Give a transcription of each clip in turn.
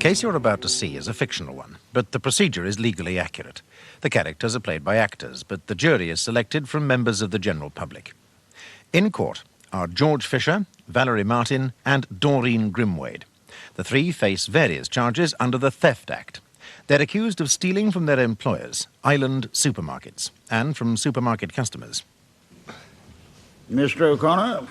case you're about to see is a fictional one, but the procedure is legally accurate. The characters are played by actors, but the jury is selected from members of the general public. In court are George Fischer, Valerie Martin, and Dorene Grimade. The three face various charges under the Theft Act. They're accused of stealing from their employers, island supermarkets, and from supermarket customers. Mr. O'Connor?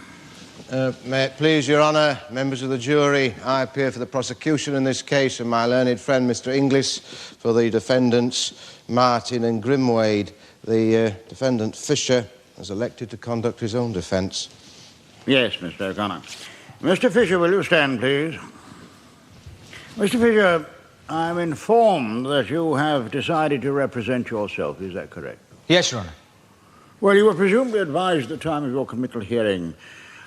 May it please your honour, members of the jury, I appear for the prosecution in this case, and my learned friend Mr. Inglis for the defendants Martin and Grimade. The defendant Fischer was elected to conduct his own defence. Yes, Mr. O'Connor. Mr. Fischer, will you stand, please? Mr. Fischer, I'm informed that you have decided to represent yourself. Is that correct? Yes, Your Honour. Well, you were presumably advised at the time of your committal hearing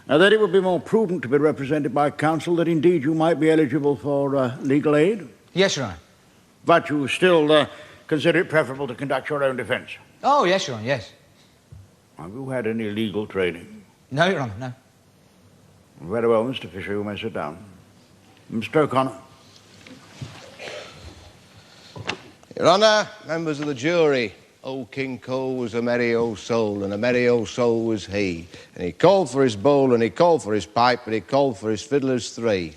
that it would be more prudent to be represented by counsel, that indeed you might be eligible for legal aid. Yes, Your Honour. But you still consider it preferable to conduct your own defence? Oh, yes, Your Honour, yes. Have you had any legal training? No, Your Honour, no. Very well, Mr. Fischer, you may sit down. Mr. O'Connor. Your honour, members of the jury, old King Cole was a merry old soul, and a merry old soul was he. And he called for his bowl, and he called for his pipe, but he called for his fiddlers three.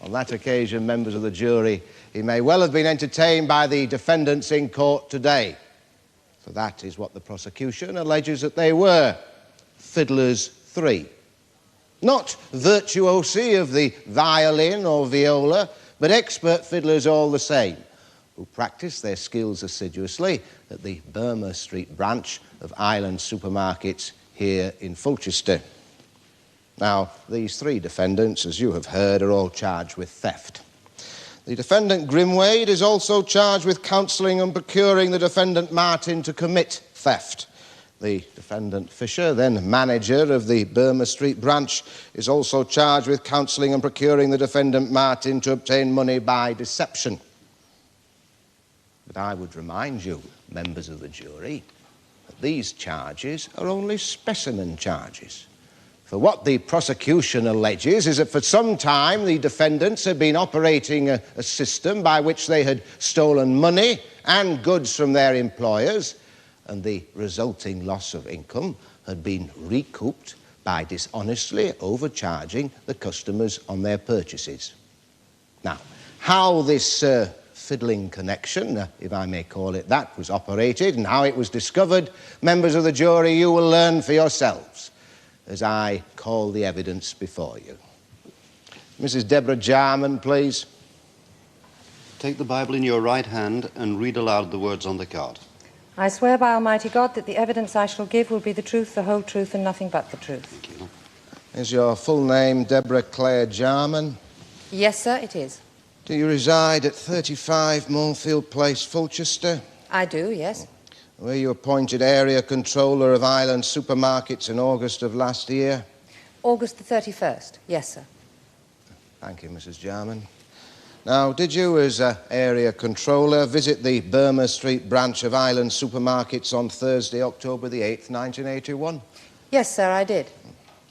On that occasion, members of the jury, he may well have been entertained by the defendants in court today. For that is what the prosecution alleges that they were, fiddlers three. Not virtuosi of the violin or viola, but expert fiddlers all the same, who practice their skills assiduously at the Burma Street branch of Island Supermarkets here in Fulchester. Now, these three defendants, as you have heard, are all charged with theft. The defendant Grimade is also charged with counselling and procuring the defendant Martin to commit theft. The defendant Fischer, then manager of the Burma Street branch, is also charged with counselling and procuring the defendant Martin to obtain money by deception. But I would remind you, members of the jury, that these charges are only specimen charges. For what the prosecution alleges is that for some time the defendants had been operating a system by which they had stolen money and goods from their employers, and the resulting loss of income had been recouped by dishonestly overcharging the customers on their purchases. Now, how this fiddling connection, if I may call it that, was operated and how it was discovered, members of the jury, you will learn for yourselves as I call the evidence before you. Mrs. Deborah Jarman, please. Take the Bible in your right hand and read aloud the words on the card. I swear by Almighty God that the evidence I shall give will be the truth, the whole truth, and nothing but the truth. Thank you. Is your full name Deborah Clare Jarman? Yes, sir, it is. Do you reside at 35 Moorfield Place, Fulchester? I do, yes. Were you appointed area controller of Island Supermarkets in August of last year? August the 31st, yes, sir. Thank you, Mrs. Jarman. Now, did you, as area controller, visit the Burma Street branch of Island Supermarkets on Thursday, October the 8th, 1981? Yes, sir, I did.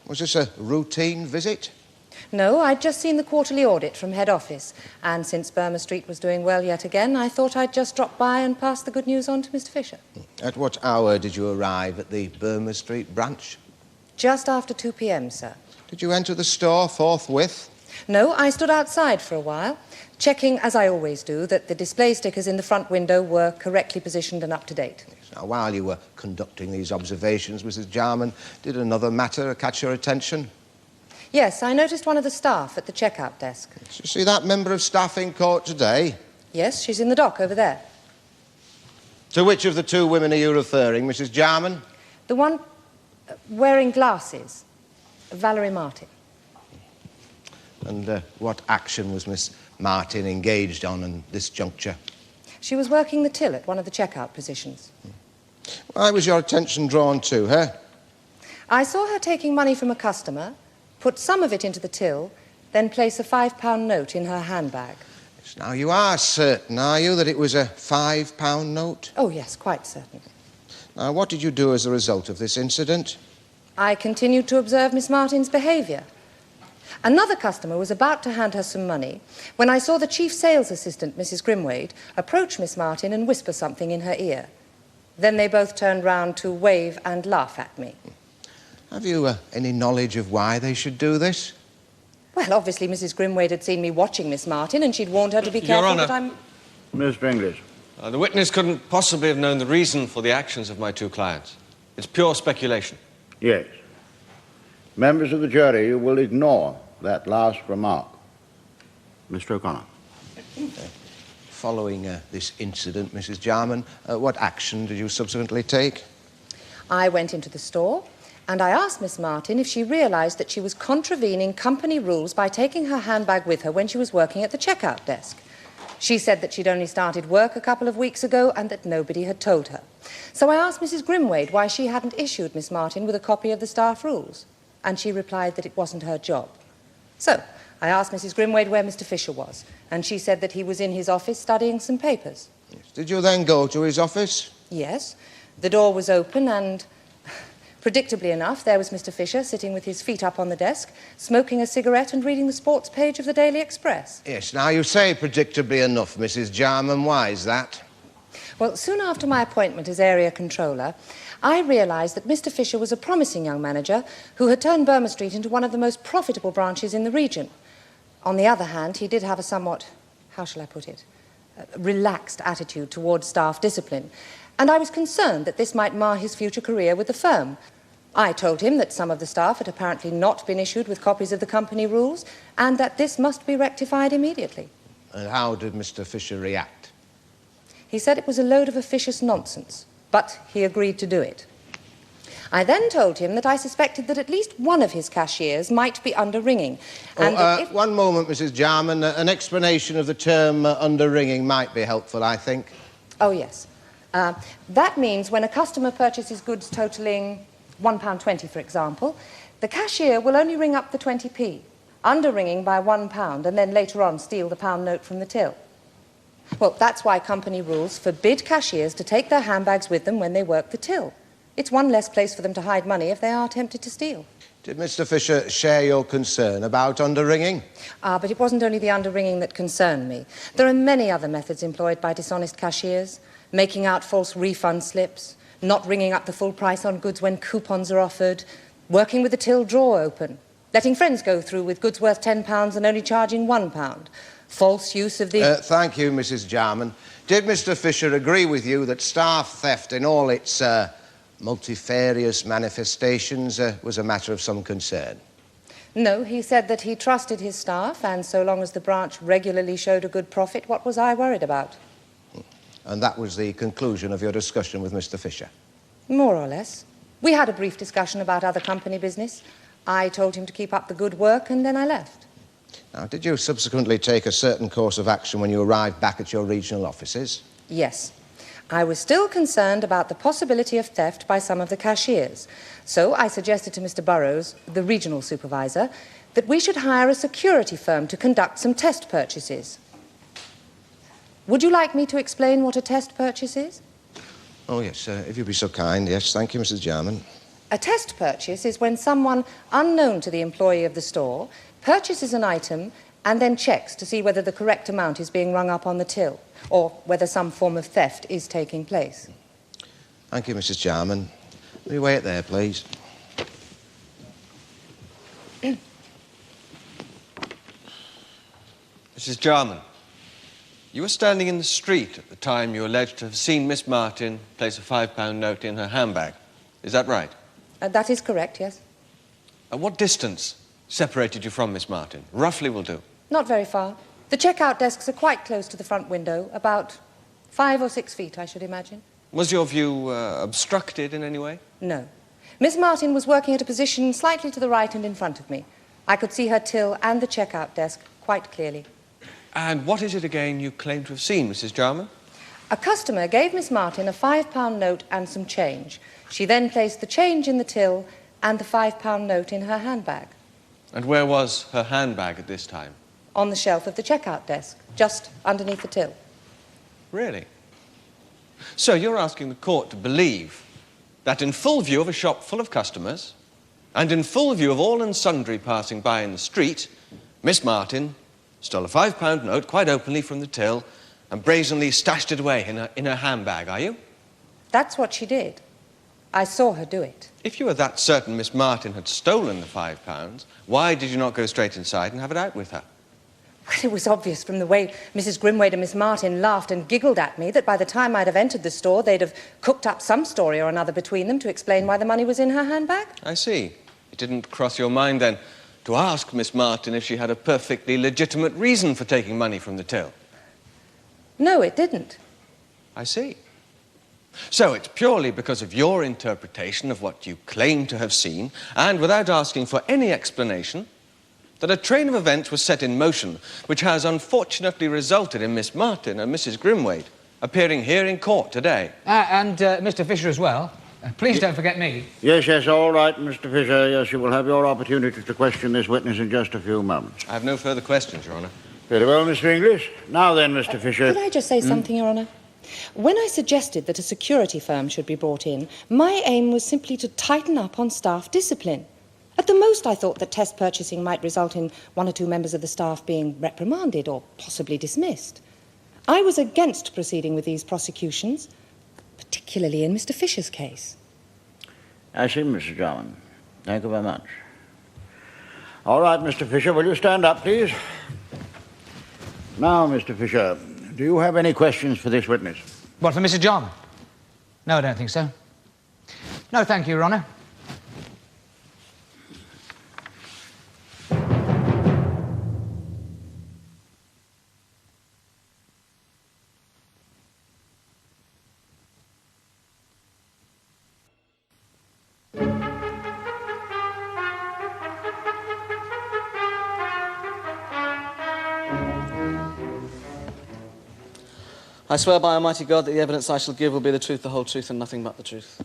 Was this a routine visit? No, I'd just seen the quarterly audit from head office, and since Burma Street was doing well yet again, I thought I'd just drop by and pass the good news on to Mr. Fischer. At what hour did you arrive at the Burma Street branch? Just after 2 p.m, sir. Did you enter the store forthwith? No, I stood outside for a while, checking, as I always do, that the display stickers in the front window were correctly positioned and up to date. Now, while you were conducting these observations, Mrs. Jarman, did another matter catch your attention? Yes, I noticed one of the staff at the checkout desk. Did you see that member of staff in court today? Yes, she's in the dock over there. To which of the two women are you referring, Mrs. Jarman? The one wearing glasses, Valerie Martin. And what action was Miss Martin engaged on in this juncture? She was working the till at one of the checkout positions. Why was your attention drawn to her? I saw her taking money from a customer, put some of it into the till, then place a £5 note in her handbag. Yes, now, you are certain, are you, that it was a £5 note? Oh, yes, quite certain. Now, what did you do as a result of this incident? I continued to observe Miss Martin's behaviour. Another customer was about to hand her some money when I saw the chief sales assistant, Mrs. Grimade, approach Miss Martin and whisper something in her ear. Then they both turned round to wave and laugh at me. Have you any knowledge of why they should do this? Well, obviously Mrs. Grimade had seen me watching Miss Martin and she'd warned her to be careful. Your Honour. That I'm... Mr. English. The witness couldn't possibly have known the reason for the actions of my two clients. It's pure speculation. Yes. Members of the jury, you will ignore that last remark. Mr. O'Connor. Following this incident, Mrs. Jarman, what action did you subsequently take? I went into the store and I asked Miss Martin if she realised that she was contravening company rules by taking her handbag with her when she was working at the checkout desk. She said that she'd only started work a couple of weeks ago and that nobody had told her. So I asked Mrs. Grimade why she hadn't issued Miss Martin with a copy of the staff rules, and she replied that it wasn't her job. So I asked Mrs. Grimade where Mr. Fischer was, and she said that he was in his office studying some papers. Yes. Did you then go to his office? Yes. The door was open and, predictably enough, there was Mr. Fischer sitting with his feet up on the desk, smoking a cigarette and reading the sports page of the Daily Express. Yes, now you say predictably enough, Mrs. Jarman. Why is that? Well, soon after my appointment as area controller, I realised that Mr. Fischer was a promising young manager who had turned Burma Street into one of the most profitable branches in the region. On the other hand, he did have a somewhat, how shall I put it, relaxed attitude towards staff discipline, and I was concerned that this might mar his future career with the firm. I told him that some of the staff had apparently not been issued with copies of the company rules, and that this must be rectified immediately. And how did Mr. Fischer react? He said it was a load of officious nonsense, but he agreed to do it. I then told him that I suspected that at least one of his cashiers might be under-ringing. And One moment, Mrs. Jarman. An explanation of the term under-ringing might be helpful, I think. Oh, yes. That means when a customer purchases goods totalling £1.20, for example, the cashier will only ring up the 20p, under-ringing by £1, and then later on steal the pound note from the till. Well, that's why company rules forbid cashiers to take their handbags with them when they work the till. It's one less place for them to hide money if they are tempted to steal. Did Mr. Fischer share your concern about under-ringing? But it wasn't only the under-ringing that concerned me. There are many other methods employed by dishonest cashiers, making out false refund slips, not ringing up the full price on goods when coupons are offered, working with the till drawer open, letting friends go through with goods worth £10 and only charging £1, false use of the... Thank you, Mrs. Jarman. Did Mr. Fischer agree with you that staff theft in all its multifarious manifestations was a matter of some concern? No, he said that he trusted his staff, and so long as the branch regularly showed a good profit, what was I worried about? And that was the conclusion of your discussion with Mr. Fischer? More or less. We had a brief discussion about other company business. I told him to keep up the good work, and then I left. Now, did you subsequently take a certain course of action when you arrived back at your regional offices? Yes. I was still concerned about the possibility of theft by some of the cashiers. So I suggested to Mr. Burrows, the regional supervisor, that we should hire a security firm to conduct some test purchases. Would you like me to explain what a test purchase is? Oh, yes, if you'd be so kind. Yes, thank you, Mrs. Jarman. A test purchase is when someone unknown to the employee of the store purchases an item and then checks to see whether the correct amount is being rung up on the till or whether some form of theft is taking place. Thank you, Mrs. Jarman. Will you wait it there, please? Mrs. Jarman, you were standing in the street at the time you alleged to have seen Miss Martin place a £5 note in her handbag. Is that right? That is correct, yes. At what distance separated you from Miss Martin? Roughly will do. Not very far. The checkout desks are quite close to the front window, about 5 or 6 feet, I should imagine. Was your view obstructed in any way? No. Miss Martin was working at a position slightly to the right and in front of me. I could see her till and the checkout desk quite clearly. And what is it again you claim to have seen, Mrs. Jarman? A customer gave Miss Martin a £5 note and some change. She then placed the change in the till and the £5 note in her handbag. And where was her handbag at this time? On the shelf of the checkout desk, just underneath the till. Really? So you're asking the court to believe that in full view of a shop full of customers, And in full view of all and sundry passing by in the street, Miss Martin stole a £5 note quite openly from the till and brazenly stashed it away in her handbag, are you? That's what she did. I saw her do it. If you were that certain Miss Martin had stolen the £5, why did you not go straight inside and have it out with her? Well, it was obvious from the way Mrs. Grimade and Miss Martin laughed and giggled at me that by the time I'd have entered the store, they'd have cooked up some story or another between them to explain why the money was in her handbag. I see. It didn't cross your mind, then, to ask Miss Martin if she had a perfectly legitimate reason for taking money from the till? No, it didn't. I see. So it's purely because of your interpretation of what you claim to have seen, and without asking for any explanation, that a train of events was set in motion which has unfortunately resulted in Miss Martin and Mrs. Grimade appearing here in court today. And Mr. Fischer as well. Please don't forget me. Yes, all right, Mr. Fischer. Yes, you will have your opportunity to question this witness in just a few moments. I have no further questions, Your Honour. Very well, Mr. English. Now then, Mr. Fischer. Could I just say something, Your Honour? When I suggested that a security firm should be brought in, my aim was simply to tighten up on staff discipline. At the most, I thought that test purchasing might result in one or two members of the staff being reprimanded or possibly dismissed. I was against proceeding with these prosecutions, particularly in Mr. Fischer's case. I see, Mr. Jarman. Thank you very much. All right, Mr. Fischer, will you stand up, please? Now, Mr. Fischer, do you have any questions for this witness? What, for Mr. Jarman? No, I don't think so. No, thank you, Your Honour. I swear by Almighty God that the evidence I shall give will be the truth, the whole truth, and nothing but the truth.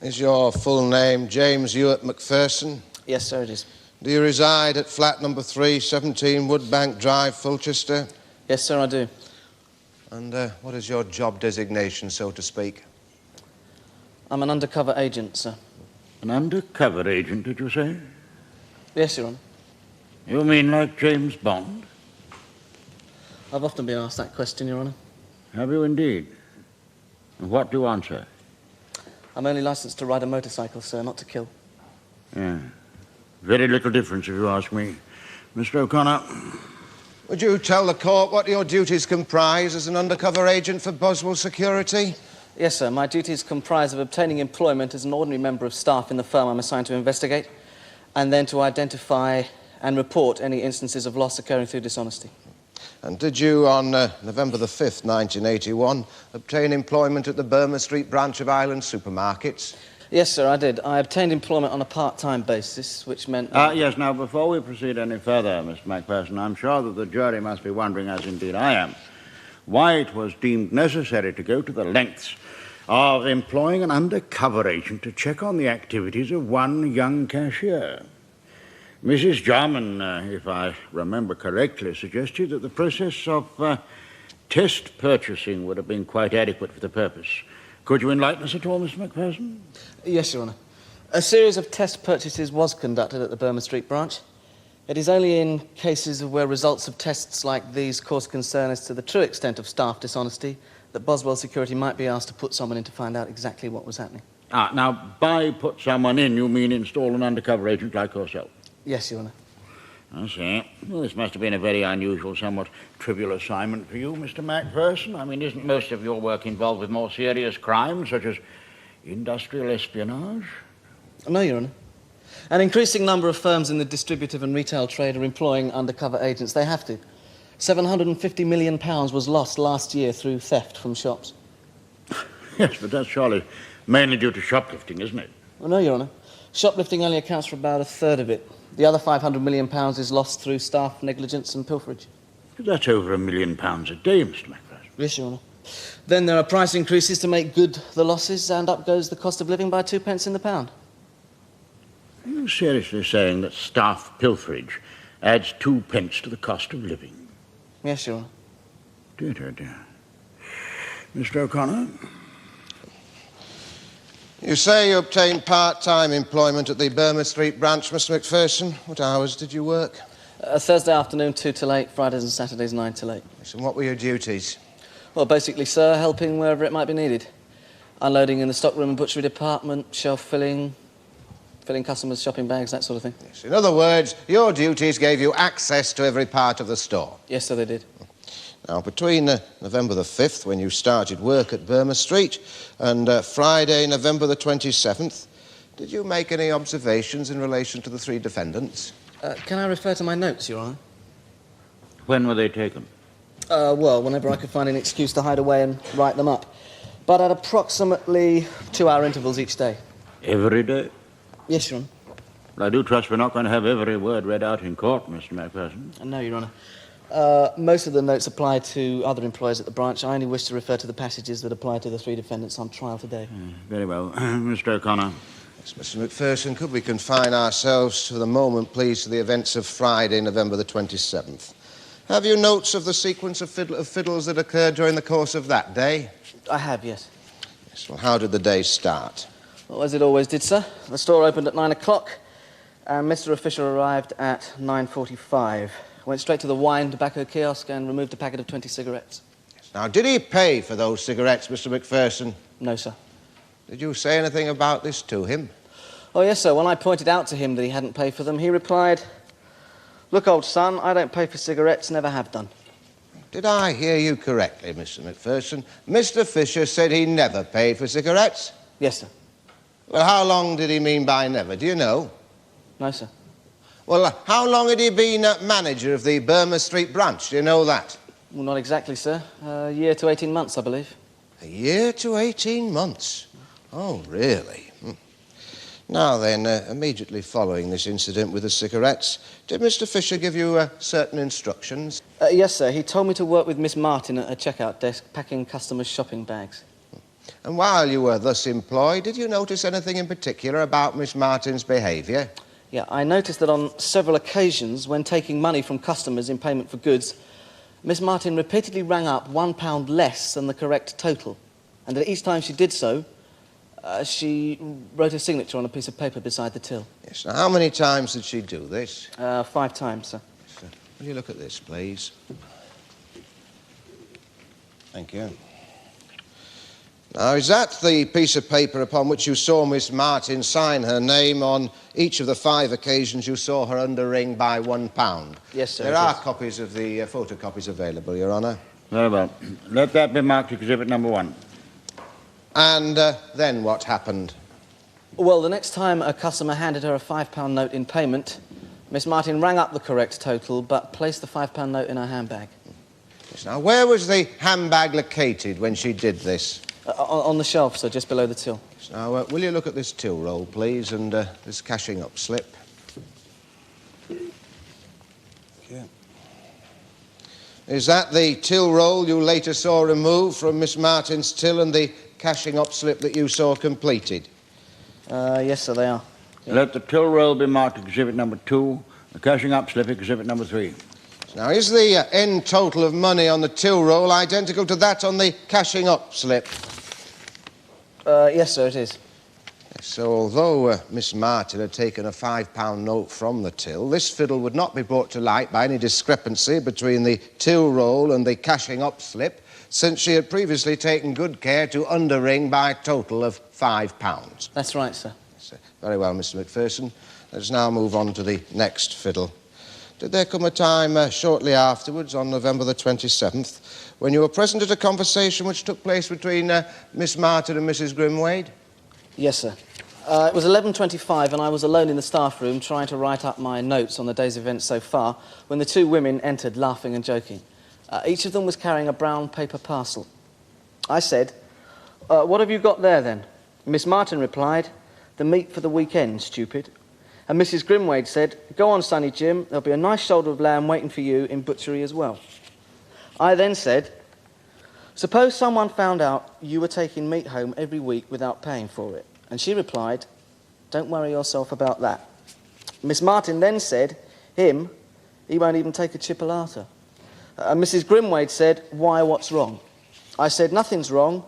Is your full name James Ewart McFersonen? Yes, sir, it is. Do you reside at flat number 3, 17 Woodbank Drive, Fulchester? Yes, sir, I do. And what is your job designation, so to speak? I'm an undercover agent, sir. An undercover agent, did you say? Yes, Your Honour. You mean like James Bond? I've often been asked that question, Your Honour. Have you indeed? And what do you answer? I'm only licensed to ride a motorcycle, sir, not to kill. Yeah. Very little difference, if you ask me. Mr. O'Connor? Would you tell the court what your duties comprise as an undercover agent for Boswell Security? Yes, sir. My duties comprise of obtaining employment as an ordinary member of staff in the firm I'm assigned to investigate, and then to identify and report any instances of loss occurring through dishonesty. And did you, on November the 5th, 1981, obtain employment at the Burma Street branch of Island Supermarkets? Yes, sir, I did. I obtained employment on a part-time basis, which meant... Yes, now, before we proceed any further, Mr. McFersonen, I'm sure that the jury must be wondering, as indeed I am, why it was deemed necessary to go to the lengths of employing an undercover agent to check on the activities of one young cashier. Mrs. Jarman, if I remember correctly, suggested that the process of test purchasing would have been quite adequate for the purpose. Could you enlighten us at all, Mr. McFersonen? Yes, Your Honour. A series of test purchases was conducted at the Burma Street branch. It is only in cases where results of tests like these cause concern as to the true extent of staff dishonesty that Boswell Security might be asked to put someone in to find out exactly what was happening. Now, by put someone in, you mean install an undercover agent like yourself? Yes, Your Honour. I see. Well, this must have been a very unusual, somewhat trivial assignment for you, Mr. McFersonen. I mean, isn't most of your work involved with more serious crimes, such as industrial espionage? No, Your Honour. An increasing number of firms in the distributive and retail trade are employing undercover agents. They have to. £750 million was lost last year through theft from shops. Yes, but that's surely mainly due to shoplifting, isn't it? Well, no, Your Honour. Shoplifting only accounts for about a third of it. The other £500 million is lost through staff negligence and pilferage. That's over £1 million a day, Mr. McFersonen. Yes, Your Honour. Then there are price increases to make good the losses, and up goes the cost of living by 2 pence in the pound. Are you seriously saying that staff pilferage adds 2 pence to the cost of living? Yes, Your Honour. Dear. Mr. O'Connor? You say you obtained part-time employment at the Burma Street branch, Mr. McFerson. What hours did you work? Thursday afternoon, 2 till 8, Fridays and Saturdays, 9 till 8. Yes, and what were your duties? Well, basically, sir, helping wherever it might be needed. Unloading in the stockroom and butchery department, shelf filling customers' shopping bags, that sort of thing. Yes, in other words, your duties gave you access to every part of the store. Yes, sir, they did. Now, between November the 5th, when you started work at Burma Street, and Friday, November the 27th, did you make any observations in relation to the three defendants? Can I refer to my notes, Your Honour? When were they taken? Well, whenever I could find an excuse to hide away and write them up. But at approximately 2-hour intervals each day. Every day? Yes, Your Honour. Well, I do trust we're not going to have every word read out in court, Mr. McFerson. No, Your Honour. Most of the notes apply to other employees at the branch. I only wish to refer to the passages that apply to the three defendants on trial today. Very well. Mr. O'Connor. Yes, Mr. McFerson, could we confine ourselves for the moment, please, to the events of Friday, November the 27th? Have you notes of the sequence of fiddles that occurred during the course of that day? I have, yes. Yes, well, how did the day start? Well, as it always did, sir. The store opened at 9 o'clock, and Mr. Fischer arrived at 9:45. Went straight to the wine tobacco kiosk and removed a packet of 20 cigarettes. Yes. Now, did he pay for those cigarettes, Mr. McFerson? No, sir. Did you say anything about this to him? Oh, yes, sir. When I pointed out to him that he hadn't paid for them, he replied, "Look, old son, I don't pay for cigarettes, never have done." Did I hear you correctly, Mr. McFerson? Mr. Fischer said he never paid for cigarettes? Yes, sir. Well, how long did he mean by never? Do you know? No, sir. Well, how long had he been manager of the Burma Street branch? Do you know that? Well, not exactly, sir. A year to 18 months, I believe. A year to 18 months? Oh, really? Now then, immediately following this incident with the cigarettes, did Mr. Fischer give you certain instructions? Yes, sir. He told me to work with Miss Martin at a checkout desk, packing customers' shopping bags. And while you were thus employed, did you notice anything in particular about Miss Martin's behaviour? Yeah, I noticed that on several occasions, when taking money from customers in payment for goods, Miss Martin repeatedly rang up £1 less than the correct total, and that each time she did so, she wrote her signature on a piece of paper beside the till. Yes. Now, how many times did she do this? 5 times, sir. Yes, will you look at this, please? Thank you. Now, is that the piece of paper upon which you saw Miss Martin sign her name on each of the 5 occasions you saw her underring by £1? Yes, sir. There are copies of the photocopies available, Your Honour. Very well. Let that be marked exhibit number 1. And then what happened? Well, the next time a customer handed her a £5 note in payment, Miss Martin rang up the correct total, but placed the £5 note in her handbag. Yes, now, where was the handbag located when she did this? On the shelf, sir, just below the till. Yes, now, will you look at this till roll, please, and this cashing up slip? Yeah. Is that the till roll you later saw removed from Miss Martin's till and the cashing up slip that you saw completed? Yes, sir, they are. Yeah. Let the till roll be marked exhibit number 2, the cashing up slip exhibit number 3. Now, is the end total of money on the till roll identical to that on the cashing up slip? Yes, sir, it is. So, although Miss Martin had taken a £5 note from the till, this fiddle would not be brought to light by any discrepancy between the till roll and the cashing up slip, since she had previously taken good care to underring by a total of £5. That's right, sir. Very well, Mr. McFerson. Let's now move on to the next fiddle. Did there come a time shortly afterwards, on November the 27th, when you were present at a conversation which took place between Miss Martin and Mrs. Grimade? Yes, sir. It was 11:25 and I was alone in the staff room trying to write up my notes on the day's events so far when the 2 women entered, laughing and joking. Each of them was carrying a brown paper parcel. I said, "What have you got there, then?" Miss Martin replied, "The meat for the weekend, stupid." And Mrs. Grimade said, "Go on, Sonny Jim, there'll be a nice shoulder of lamb waiting for you in butchery as well." I then said, "Suppose someone found out you were taking meat home every week without paying for it." And she replied, "Don't worry yourself about that." Miss Martin then said, he won't even take a chipolata. And Mrs. Grimade said, "Why, what's wrong?" I said, "Nothing's wrong.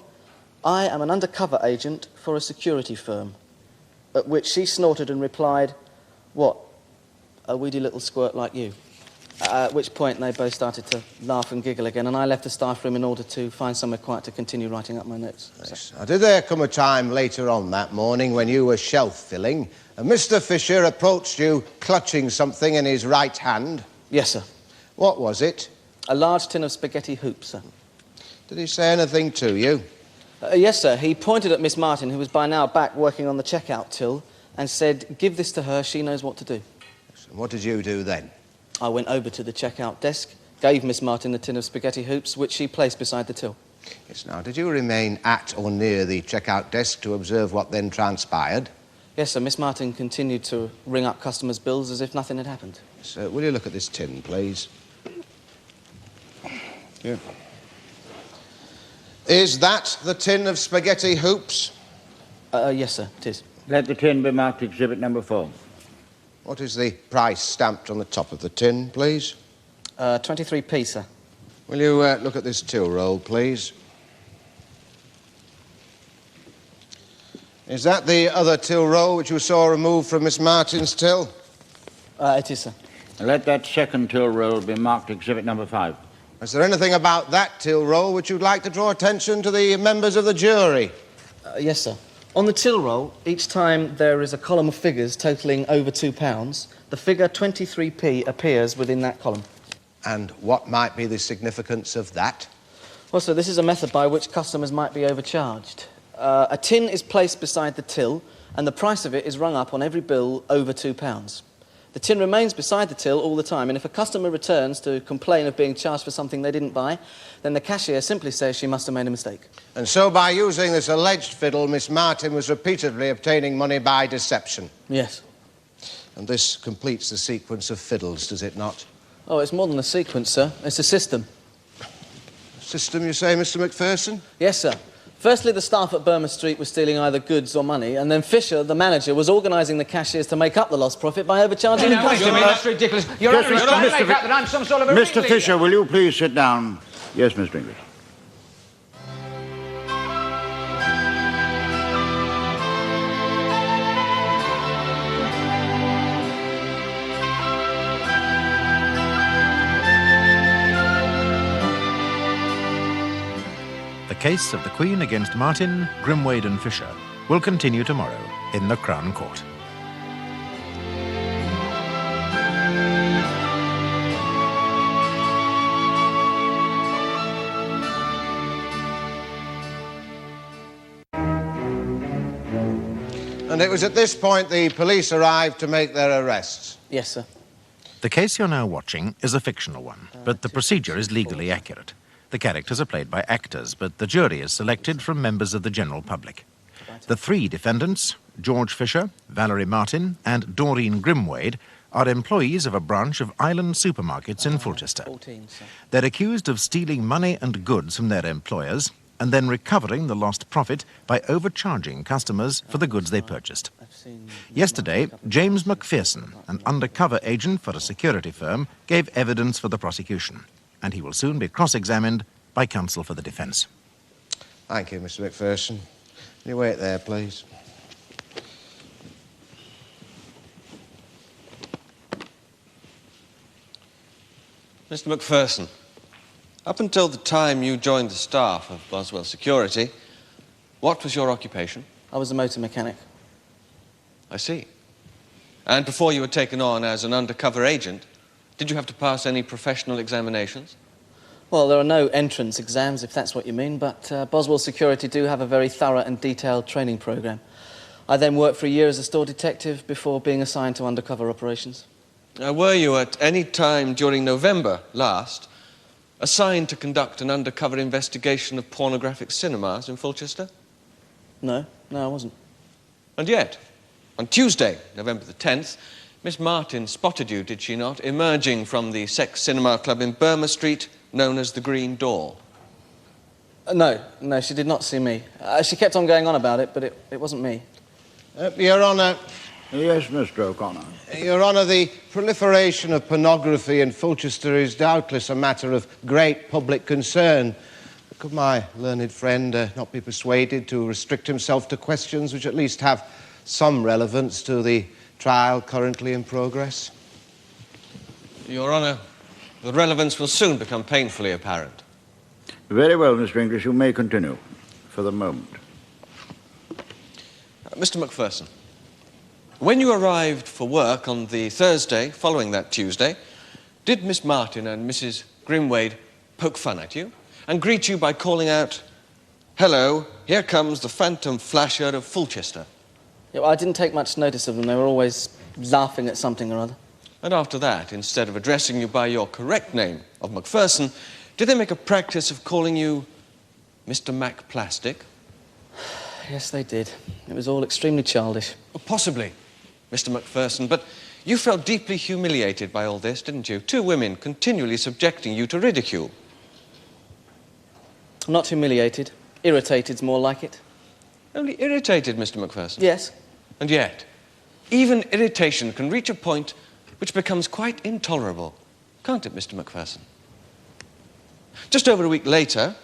I am an undercover agent for a security firm. At which she snorted and replied, "What, a weedy little squirt like you?" At which point they both started to laugh and giggle again, and I left the staff room in order to find somewhere quiet to continue writing up my notes. Yes. Now, did there come a time later on that morning when you were shelf filling and Mr. Fischer approached you clutching something in his right hand? Yes, sir. What was it? A large tin of spaghetti hoops, sir. Did he say anything to you? Yes, sir. He pointed at Miss Martin, who was by now back working on the checkout till, and said, "Give this to her, she knows what to do." Yes. And what did you do then? I went over to the checkout desk, gave Miss Martin the tin of spaghetti hoops, which she placed beside the till. Yes, now, did you remain at or near the checkout desk to observe what then transpired? Yes, sir. Miss Martin continued to ring up customers' bills as if nothing had happened. So, will you look at this tin, please? Yeah. Is that the tin of spaghetti hoops? Yes, sir, it is. Let the tin be marked exhibit number 4. What is the price stamped on the top of the tin, please? 23p, sir. Will you look at this till roll, please? Is that the other till roll which you saw removed from Miss Martin's till? It is, sir. Let that second till roll be marked exhibit number 5. Is there anything about that till roll which you'd like to draw attention to the members of the jury? Yes, sir. On the till roll, each time there is a column of figures totalling over £2, the figure 23p appears within that column. And what might be the significance of that? Well, sir, this is a method by which customers might be overcharged. A tin is placed beside the till, and the price of it is rung up on every bill over £2. The tin remains beside the till all the time, and if a customer returns to complain of being charged for something they didn't buy, then the cashier simply says she must have made a mistake. And so by using this alleged fiddle, Miss Martin was repeatedly obtaining money by deception. Yes. And this completes the sequence of fiddles, does it not? Oh, it's more than a sequence, sir. It's a system. System, you say, Mr. McFersonen? Yes, sir. Firstly, the staff at Burma Street was stealing either goods or money, and then Fischer, the manager, was organising the cashiers to make up the lost profit by overcharging the Wait a customers. minute, that's ridiculous. Your Honour is trying to make out that I'm some sort of a Mr. ringleader. Fischer, will you please sit down? Yes, Mr. English. The case of the Queen against Martin, Grimade and Fischer will continue tomorrow in the Crown Court. And it was at this point the police arrived to make their arrests. Yes, sir. The case you're now watching is a fictional one, but the procedure is legally accurate. The characters are played by actors, but the jury is selected from members of the general public. The three defendants, George Fischer, Valerie Martin, and Dorene Grimade, are employees of a branch of Island supermarkets in Fulchester. 14, sir. They're accused of stealing money and goods from their employers and then recovering the lost profit by overcharging customers for the goods they purchased. Yesterday, James McFersonen, an undercover agent for a security firm, gave evidence for the prosecution, and he will soon be cross-examined by counsel for the defence. Thank you, Mr. McFersonen. Can you wait there, please? Mr. McFersonen, up until the time you joined the staff of Boswell Security, what was your occupation? I was a motor mechanic. I see. And before you were taken on as an undercover agent, did you have to pass any professional examinations? Well, there are no entrance exams, if that's what you mean, but Boswell Security do have a very thorough and detailed training programme. I then worked for a year as a store detective before being assigned to undercover operations. Were you at any time during November last assigned to conduct an undercover investigation of pornographic cinemas in Fulchester? No, I wasn't. And yet, on Tuesday, November the 10th, Miss Martin spotted you, did she not, emerging from the sex cinema club in Burma Street, known as the Green Door? No, she did not see me. She kept on going on about it, but it wasn't me. Your Honour... Yes, Mr. O'Connor. Your Honour, the proliferation of pornography in Fulchester is doubtless a matter of great public concern. Could my learned friend not be persuaded to restrict himself to questions which at least have some relevance to the trial currently in progress? Your Honour, the relevance will soon become painfully apparent. Very well, Mr. English, you may continue for the moment. Mr. McFersonen, when you arrived for work on the Thursday following that Tuesday, did Miss Martin and Mrs. Grimade poke fun at you and greet you by calling out, "Hello, here comes the phantom flasher of Fulchester"? Yeah, well, I didn't take much notice of them. They were always laughing at something or other. And after that, instead of addressing you by your correct name of McFersonen, did they make a practice of calling you Mr. MacPlastic? Yes, they did. It was all extremely childish. Well, possibly, Mr. McFersonen, but you felt deeply humiliated by all this, didn't you? Two women continually subjecting you to ridicule. I'm not humiliated. Irritated's more like it. Only irritated, Mr. McFersonen? Yes. And yet, even irritation can reach a point which becomes quite intolerable, can't it, Mr. McFersonen? Just over a week later,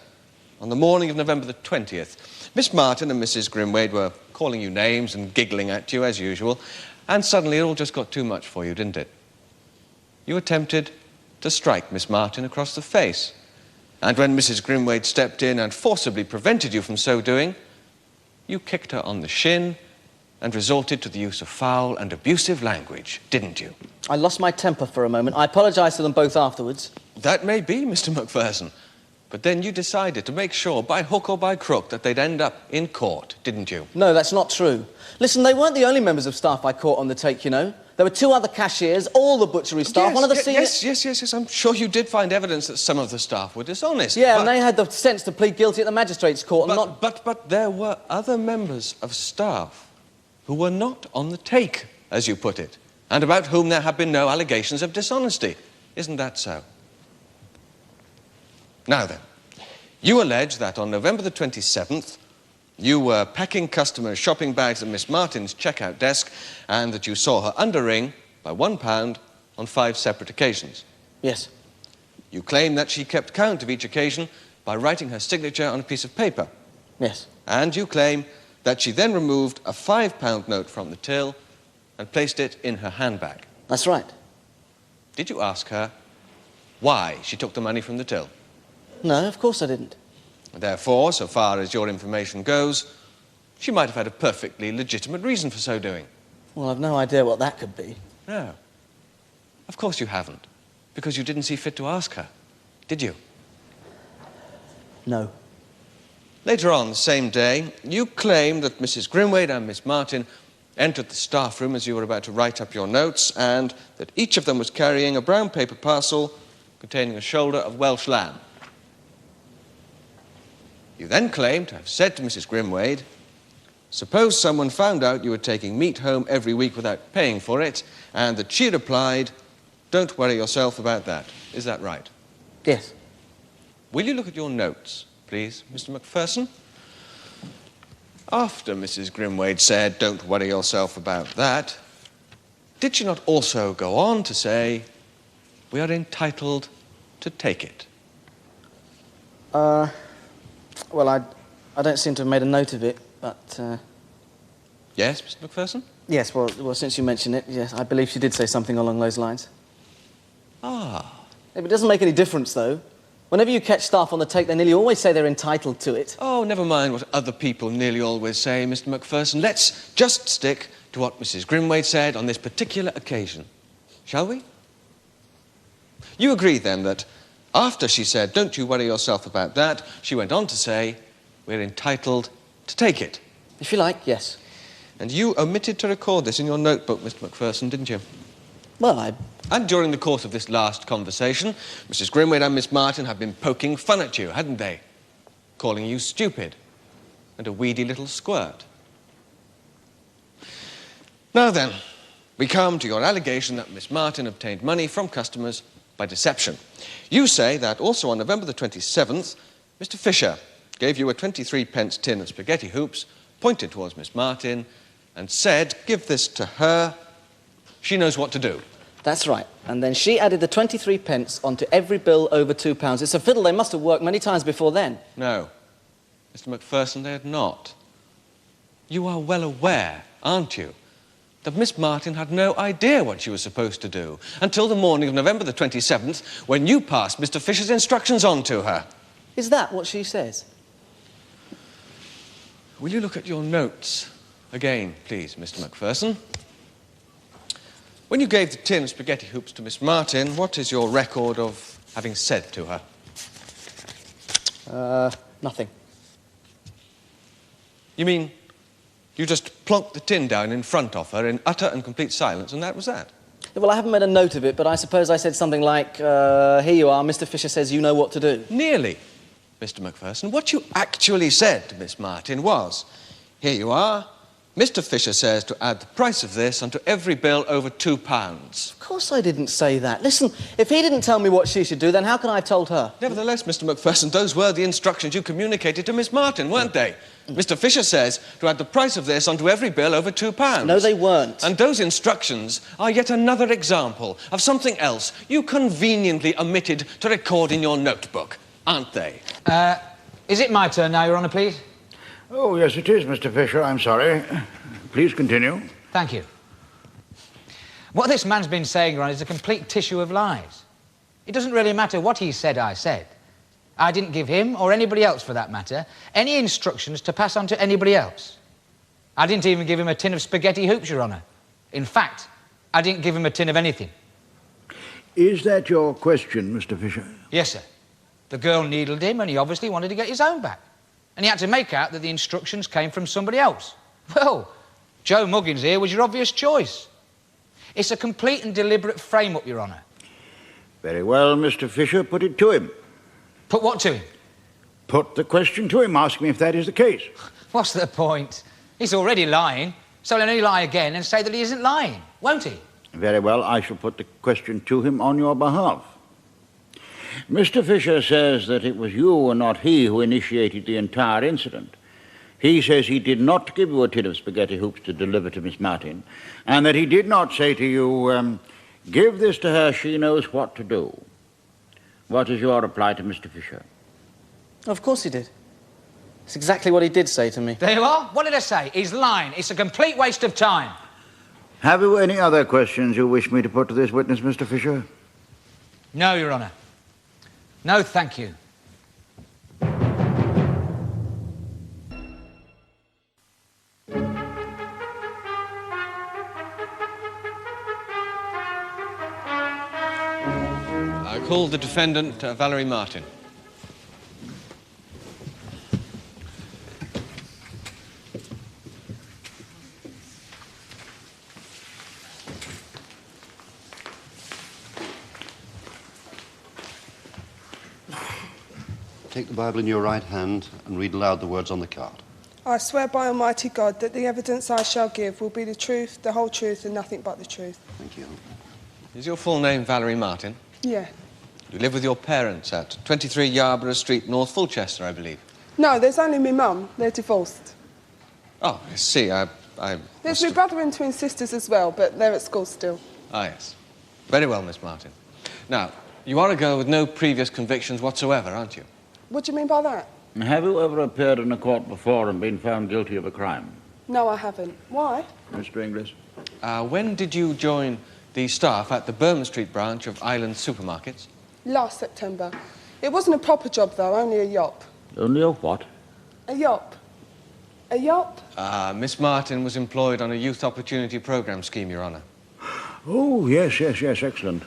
on the morning of November the 20th, Miss Martin and Mrs. Grimade were calling you names and giggling at you as usual, and suddenly it all just got too much for you, didn't it? You attempted to strike Miss Martin across the face, and when Mrs. Grimade stepped in and forcibly prevented you from so doing, you kicked her on the shin and resorted to the use of foul and abusive language, didn't you? I lost my temper for a moment. I apologised to them both afterwards. That may be, Mr. McFersonen, but then you decided to make sure, by hook or by crook, that they'd end up in court, didn't you? No, that's not true. Listen, they weren't the only members of staff I caught on the take, you know. There were two other cashiers, all the butchery staff, one of the senior... Yes, I'm sure you did find evidence that some of the staff were dishonest. Yeah, but... and they had the sense to plead guilty at the magistrate's court and not... But there were other members of staff who were not on the take, as you put it, and about whom there have been no allegations of dishonesty. Isn't that so? Now then, you allege that on November the 27th, you were packing customers' shopping bags at Miss Martin's checkout desk and that you saw her underring by £1 on 5 separate occasions. Yes. You claim that she kept count of each occasion by writing her signature on a piece of paper. Yes. And you claim that she then removed a £5 note from the till and placed it in her handbag. That's right. Did you ask her why she took the money from the till? No, of course I didn't. Therefore, so far as your information goes, she might have had a perfectly legitimate reason for so doing. Well, I've no idea what that could be. No. Of course you haven't, because you didn't see fit to ask her, did you? No. Later on the same day, you claim that Mrs. Grimade and Miss Martin entered the staff room as you were about to write up your notes, and that each of them was carrying a brown paper parcel containing a shoulder of Welsh lamb. You then claim to have said to Mrs. Grimade, "Suppose someone found out you were taking meat home every week without paying for it," and that she replied, "Don't worry yourself about that." Is that right? Yes. Will you look at your notes, please, Mr. McFersonen? After Mrs. Grimade said, "Don't worry yourself about that," did she not also go on to say, "We are entitled to take it"? Well, I don't seem to have made a note of it, but... Yes, Mr. McFersonen? Yes, well, since you mention it, yes, I believe she did say something along those lines. Ah. It doesn't make any difference, though. Whenever you catch staff on the take, they nearly always say they're entitled to it. Oh, never mind what other people nearly always say, Mr. McFersonen. Let's just stick to what Mrs. Grimade said on this particular occasion. Shall we? You agree, then, that after she said, "Don't you worry yourself about that," she went on to say, "We're entitled to take it." If you like, yes. And you omitted to record this in your notebook, Mr. McFersonen, didn't you? Well, And during the course of this last conversation, Mrs. Grimade and Miss Martin have been poking fun at you, hadn't they? Calling you stupid and a weedy little squirt. Now then, we come to your allegation that Miss Martin obtained money from customers by deception. You say that also on November the 27th, Mr. Fischer gave you a 23-pence tin of spaghetti hoops, pointed towards Miss Martin, and said, "Give this to her. She knows what to do." That's right. And then she added the 23 pence onto every bill over £2. It's a fiddle. They must have worked many times before then. No. Mr. McFerson, they had not. You are well aware, aren't you, that Miss Martin had no idea what she was supposed to do until the morning of November the 27th, when you passed Mr. Fisher's instructions on to her. Is that what she says? Will you look at your notes again, please, Mr. McFerson? When you gave the tin of spaghetti hoops to Miss Martin, what is your record of having said to her? Nothing. You mean you just plonked the tin down in front of her in utter and complete silence, and that was that? Well, I haven't made a note of it, but I suppose I said something like, here you are, Mr. Fisher says you know what to do. Nearly, Mr. McFerson. What you actually said to Miss Martin was, here you are, Mr. Fisher says to add the price of this onto every bill over £2. Of course I didn't say that. Listen, if he didn't tell me what she should do, then how can I have told her? Nevertheless, Mr. McFerson, those were the instructions you communicated to Miss Martin, weren't they? Mr. Fisher says to add the price of this onto every bill over £2. No, they weren't. And those instructions are yet another example of something else you conveniently omitted to record in your notebook, aren't they? Is it my turn now, Your Honour, please? Oh, yes, it is, Mr. Fisher. I'm sorry. Please continue. Thank you. What this man's been saying, Your Honour, is a complete tissue of lies. It doesn't really matter what he said I said. I didn't give him, or anybody else for that matter, any instructions to pass on to anybody else. I didn't even give him a tin of spaghetti hoops, Your Honour. In fact, I didn't give him a tin of anything. Is that your question, Mr. Fisher? Yes, sir. The girl needled him, and he obviously wanted to get his own back. And he had to make out that the instructions came from somebody else. Well, Joe Muggins here was your obvious choice. It's a complete and deliberate frame-up, Your Honour. Very well, Mr. Fisher, put it to him. Put what to him? Put the question to him. Ask me if that is the case. What's the point? He's already lying, so he'll only lie again and say that he isn't lying, won't he? Very well, I shall put the question to him on your behalf. Mr. Fisher says that it was you and not he who initiated the entire incident. He says he did not give you a tin of spaghetti hoops to deliver to Miss Martin, and that he did not say to you, give this to her, she knows what to do. What is your reply to Mr. Fisher? Of course he did. It's exactly what he did say to me. There you are. What did I say? He's lying. It's a complete waste of time. Have you any other questions you wish me to put to this witness, Mr. Fisher? No, Your Honour. No, thank you. I call the defendant, Valerie Martin. Take the Bible in your right hand and read aloud the words on the card. I swear by Almighty God that the evidence I shall give will be the truth, the whole truth, and nothing but the truth. Thank you. Is your full name Valerie Martin? Yeah. You live with your parents at 23 Yarborough Street, North Fulchester, I believe. No, there's only my mum. They're divorced. Oh, I see. There's my brother and twin sisters as well, but they're at school still. Ah, yes. Very well, Miss Martin. Now, you are a girl with no previous convictions whatsoever, aren't you? What do you mean by that? Have you ever appeared in a court before and been found guilty of a crime? No, I haven't. Why? Mr. Inglis? When did you join the staff at the Berman Street branch of Island Supermarkets? Last September. It wasn't a proper job, though, only a yop. Only a what? A yop. A yop? Miss Martin was employed on a youth opportunity programme scheme, Your Honour. Oh, yes, excellent.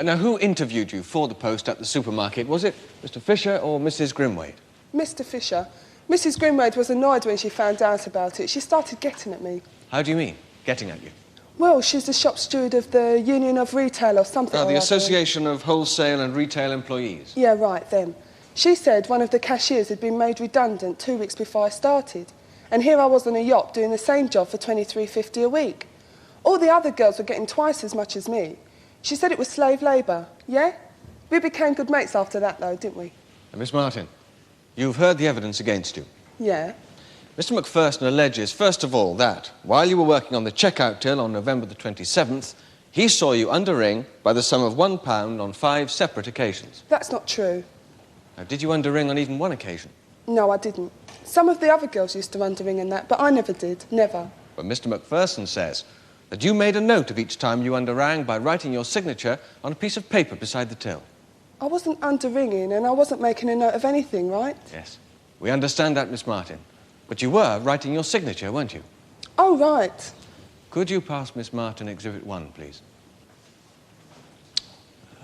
Now, who interviewed you for the post at the supermarket? Was it Mr. Fisher or Mrs. Grimade? Mr. Fisher. Mrs. Grimade was annoyed when she found out about it. She started getting at me. How do you mean, getting at you? Well, she's the shop steward of the Union of Retail or something like that. The Association of Wholesale and Retail Employees. Yeah, right, them. She said one of the cashiers had been made redundant 2 weeks before I started. And here I was on a yacht doing the same job for $23.50 a week. All the other girls were getting twice as much as me. She said it was slave labour, yeah? We became good mates after that, though, didn't we? Miss Martin, you've heard the evidence against you. Yeah. Mr. McFerson alleges, first of all, that while you were working on the checkout till on November the 27th, He saw you underring by the sum of £1 on 5 separate occasions. That's not true. Now, did you underring on even one occasion? No, I didn't. Some of the other girls used to underring and that, but I never did. Never. But Mr. McFersonen says that you made a note of each time you underrang by writing your signature on a piece of paper beside the till. I wasn't underringing and I wasn't making a note of anything, right? Yes. We understand that, Miss Martin. But you were writing your signature, weren't you? Oh, right. Could you pass Miss Martin Exhibit 1, please?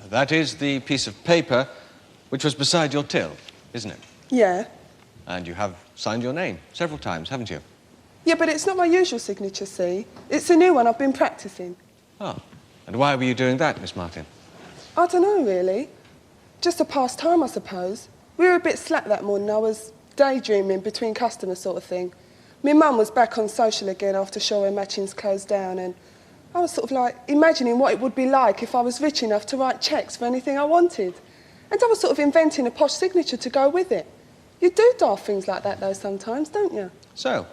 That is the piece of paper which was beside your till, isn't it? Yeah. And you have signed your name several times, haven't you? Yeah, but it's not my usual signature, see? It's a new one I've been practising. Oh. And why were you doing that, Miss Martin? I don't know, really. Just to pass time, I suppose. We were a bit slack that morning. I was daydreaming between customers sort of thing. My mum was back on social again after Shaw Matchings closed down, and I was sort of like imagining what it would be like if I was rich enough to write cheques for anything I wanted. And I was sort of inventing a posh signature to go with it. You do daft things like that, though, sometimes, don't you? So,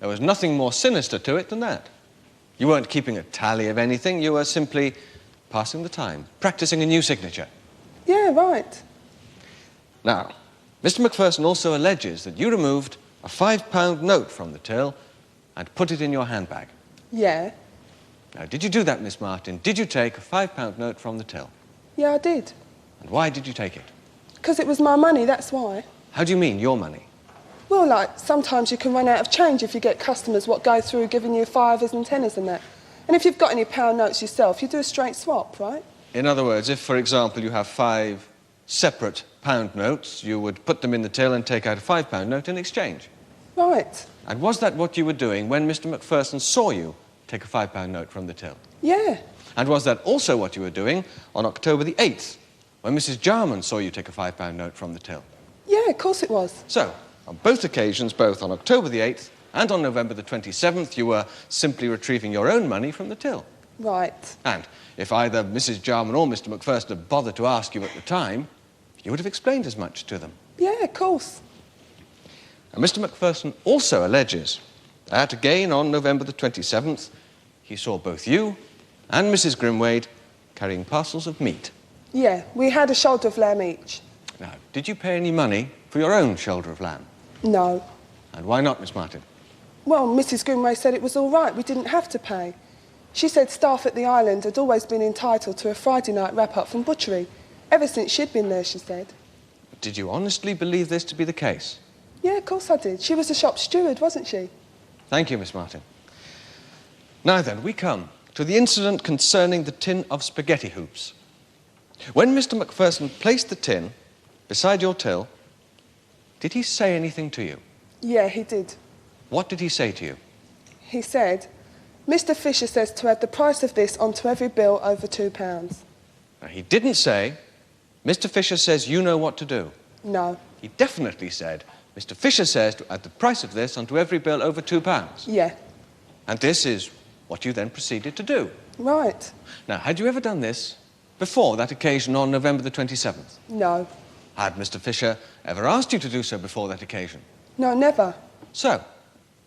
there was nothing more sinister to it than that. You weren't keeping a tally of anything, you were simply passing the time, practising a new signature. Yeah, right. Now, Mr. McFersonen also alleges that you removed a £5 note from the till and put it in your handbag. Yeah. Now, did you do that, Miss Martin? Did you take a £5 note from the till? Yeah, I did. And why did you take it? Because it was my money, that's why. How do you mean, your money? Well, like, sometimes you can run out of change if you get customers what go through giving you fivers and tenors and that. And if you've got any pound notes yourself, you do a straight swap, right? In other words, if, for example, you have 5 separate pound notes, you would put them in the till and take out a £5 note in exchange. Right. And was that what you were doing when Mr. McFersonen saw you take a £5 note from the till? Yeah. And was that also what you were doing on October the 8th, when Mrs. Jarman saw you take a £5 note from the till? Yeah, of course it was. So, on both occasions, both on October the 8th and on November the 27th, you were simply retrieving your own money from the till. Right. And if either Mrs. Jarman or Mr. McFersonen had bothered to ask you at the time, you would have explained as much to them. Yeah, of course. And Mr. McFersonen also alleges that, again, on November the 27th, he saw both you and Mrs. Grimade carrying parcels of meat. Yeah, we had a shoulder of lamb each. Now, did you pay any money for your own shoulder of lamb? No. And why not, Miss Martin? Well, Mrs. Grimade said it was all right, we didn't have to pay. She said staff at the island had always been entitled to a Friday night wrap-up from butchery, ever since she'd been there, she said. But did you honestly believe this to be the case? Yeah, of course I did. She was the shop steward, wasn't she? Thank you, Miss Martin. Now then, we come to the incident concerning the tin of spaghetti hoops. When Mr. McFersonen placed the tin beside your till, did he say anything to you? Yeah, he did. What did he say to you? He said, Mr. Fischer says to add the price of this onto every bill over £2. Now, he didn't say, Mr. Fischer says you know what to do. No. He definitely said, Mr. Fischer says to add the price of this onto every bill over £2. Yeah. And this is what you then proceeded to do. Right. Now, had you ever done this before that occasion on November the 27th? No. Had Mr. Fischer ever asked you to do so before that occasion? No, never. So,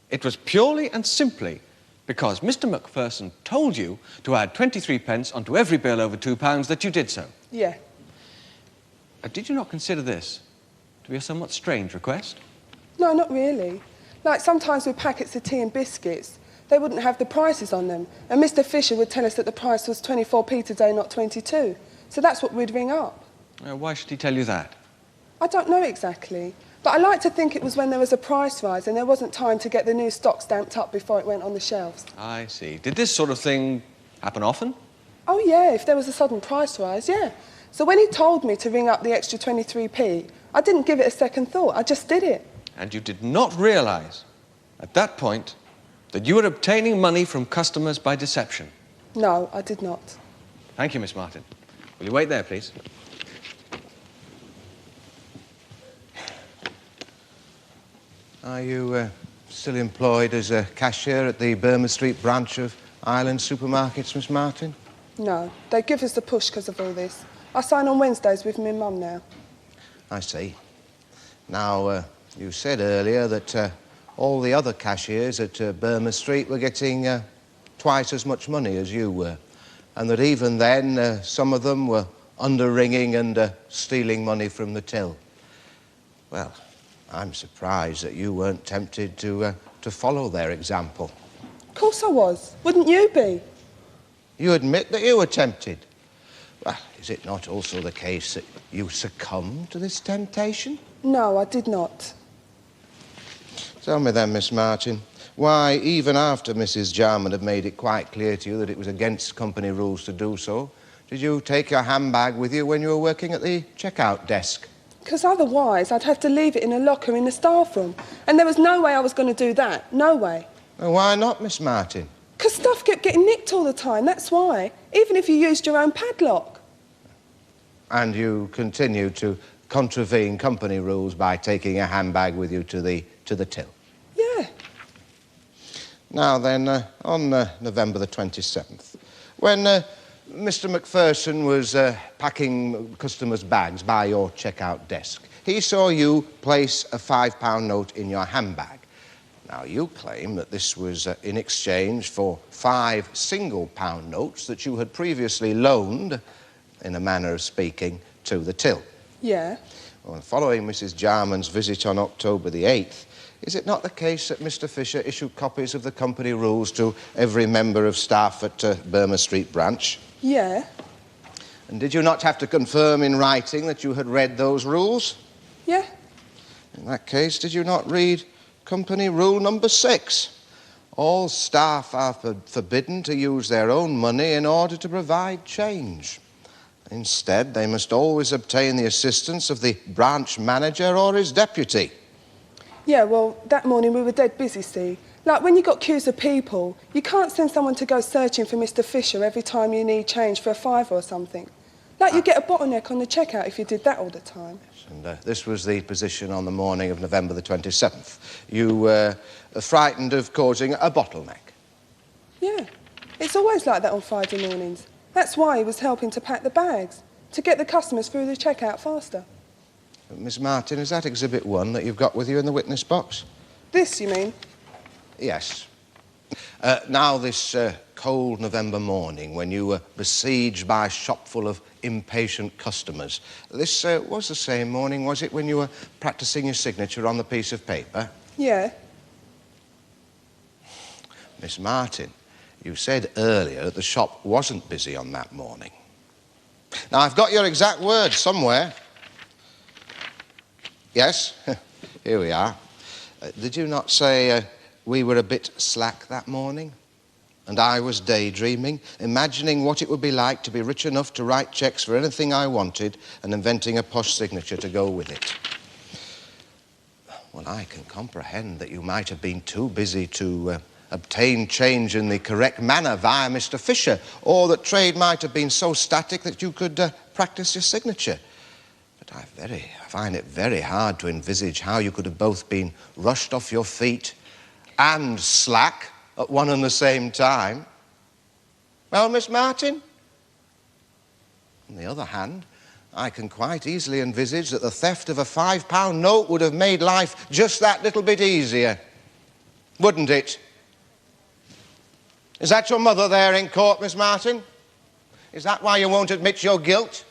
it was purely and simply because Mr. McFersonen told you to add 23 pence onto every bill over £2 that you did so. Yeah. Did you not consider this to be a somewhat strange request? No, not really. Like, sometimes with packets of tea and biscuits, they wouldn't have the prices on them, and Mr. Fischer would tell us that the price was 24p today, not 22. So that's what we'd ring up. Why should he tell you that? I don't know exactly, but I like to think it was when there was a price rise and there wasn't time to get the new stock stamped up before it went on the shelves. I see. Did this sort of thing happen often? Oh, yeah, if there was a sudden price rise, yeah. So when he told me to ring up the extra 23p, I didn't give it a second thought, I just did it. And you did not realise, at that point, that you were obtaining money from customers by deception? No, I did not. Thank you, Miss Martin. Will you wait there, please? Are you still employed as a cashier at the Burma Street branch of Island Supermarkets, Miss Martin? No, they give us the push because of all this. I sign on Wednesdays with my mum now. I see. Now, you said earlier that all the other cashiers at Burma Street were getting twice as much money as you were. and that even then some of them were underringing and stealing money from the till. Well, I'm surprised that you weren't tempted to follow their example. Of course I was. Wouldn't you be? You admit that you were tempted. Well, is it not also the case that you succumbed to this temptation? No, I did not. Tell me then, Miss Martin, why, even after Mrs. Jarman had made it quite clear to you that it was against company rules to do so, did you take your handbag with you when you were working at the checkout desk? Because otherwise I'd have to leave it in a locker in the staff room. And there was no way I was going to do that. No way. Well, why not, Miss Martin? Because stuff kept getting nicked all the time, that's why. Even if you used your own padlock. And you continued to contravene company rules by taking a handbag with you to the till? Yeah. Now then, on November the 27th, when Mr. McFersonen was packing customers' bags by your checkout desk, he saw you place a £5 note in your handbag. Now, you claim that this was in exchange for 5 single-pound notes that you had previously loaned, in a manner of speaking, to the till. Yeah. Well, following Mrs. Jarman's visit on October the 8th, is it not the case that Mr. Fischer issued copies of the company rules to every member of staff at Burma Street branch? Yeah. And did you not have to confirm in writing that you had read those rules? Yeah. In that case, did you not read company rule number 6? All staff are forbidden to use their own money in order to provide change. Instead, they must always obtain the assistance of the branch manager or his deputy. Yeah, well, that morning we were dead busy, see. Like, when you got queues of people, you can't send someone to go searching for Mr. Fischer every time you need change for a £5 or something. Like, you get a bottleneck on the checkout if you did that all the time. And this was the position on the morning of November the 27th. You were frightened of causing a bottleneck. Yeah. It's always like that on Friday mornings. That's why he was helping to pack the bags, to get the customers through the checkout faster. Miss Martin, is that Exhibit 1 that you've got with you in the witness box? This, you mean? Yes. Now, this cold November morning, when you were besieged by a shop full of impatient customers, this was the same morning, was it, when you were practising your signature on the piece of paper? Yeah. Miss Martin, you said earlier that the shop wasn't busy on that morning. Now, I've got your exact words somewhere. Yes, here we are. Did you not say we were a bit slack that morning? And I was daydreaming, imagining what it would be like to be rich enough to write cheques for anything I wanted and inventing a posh signature to go with it. Well, I can comprehend that you might have been too busy to obtain change in the correct manner via Mr. Fischer, or that trade might have been so static that you could practice your signature. But I find it very hard to envisage how you could have both been rushed off your feet and slack at one and the same time. Well, Miss Martin? On the other hand, I can quite easily envisage that the theft of a £5 note would have made life just that little bit easier. Wouldn't it? Is that your mother there in court, Miss Martin? Is that why you won't admit your guilt?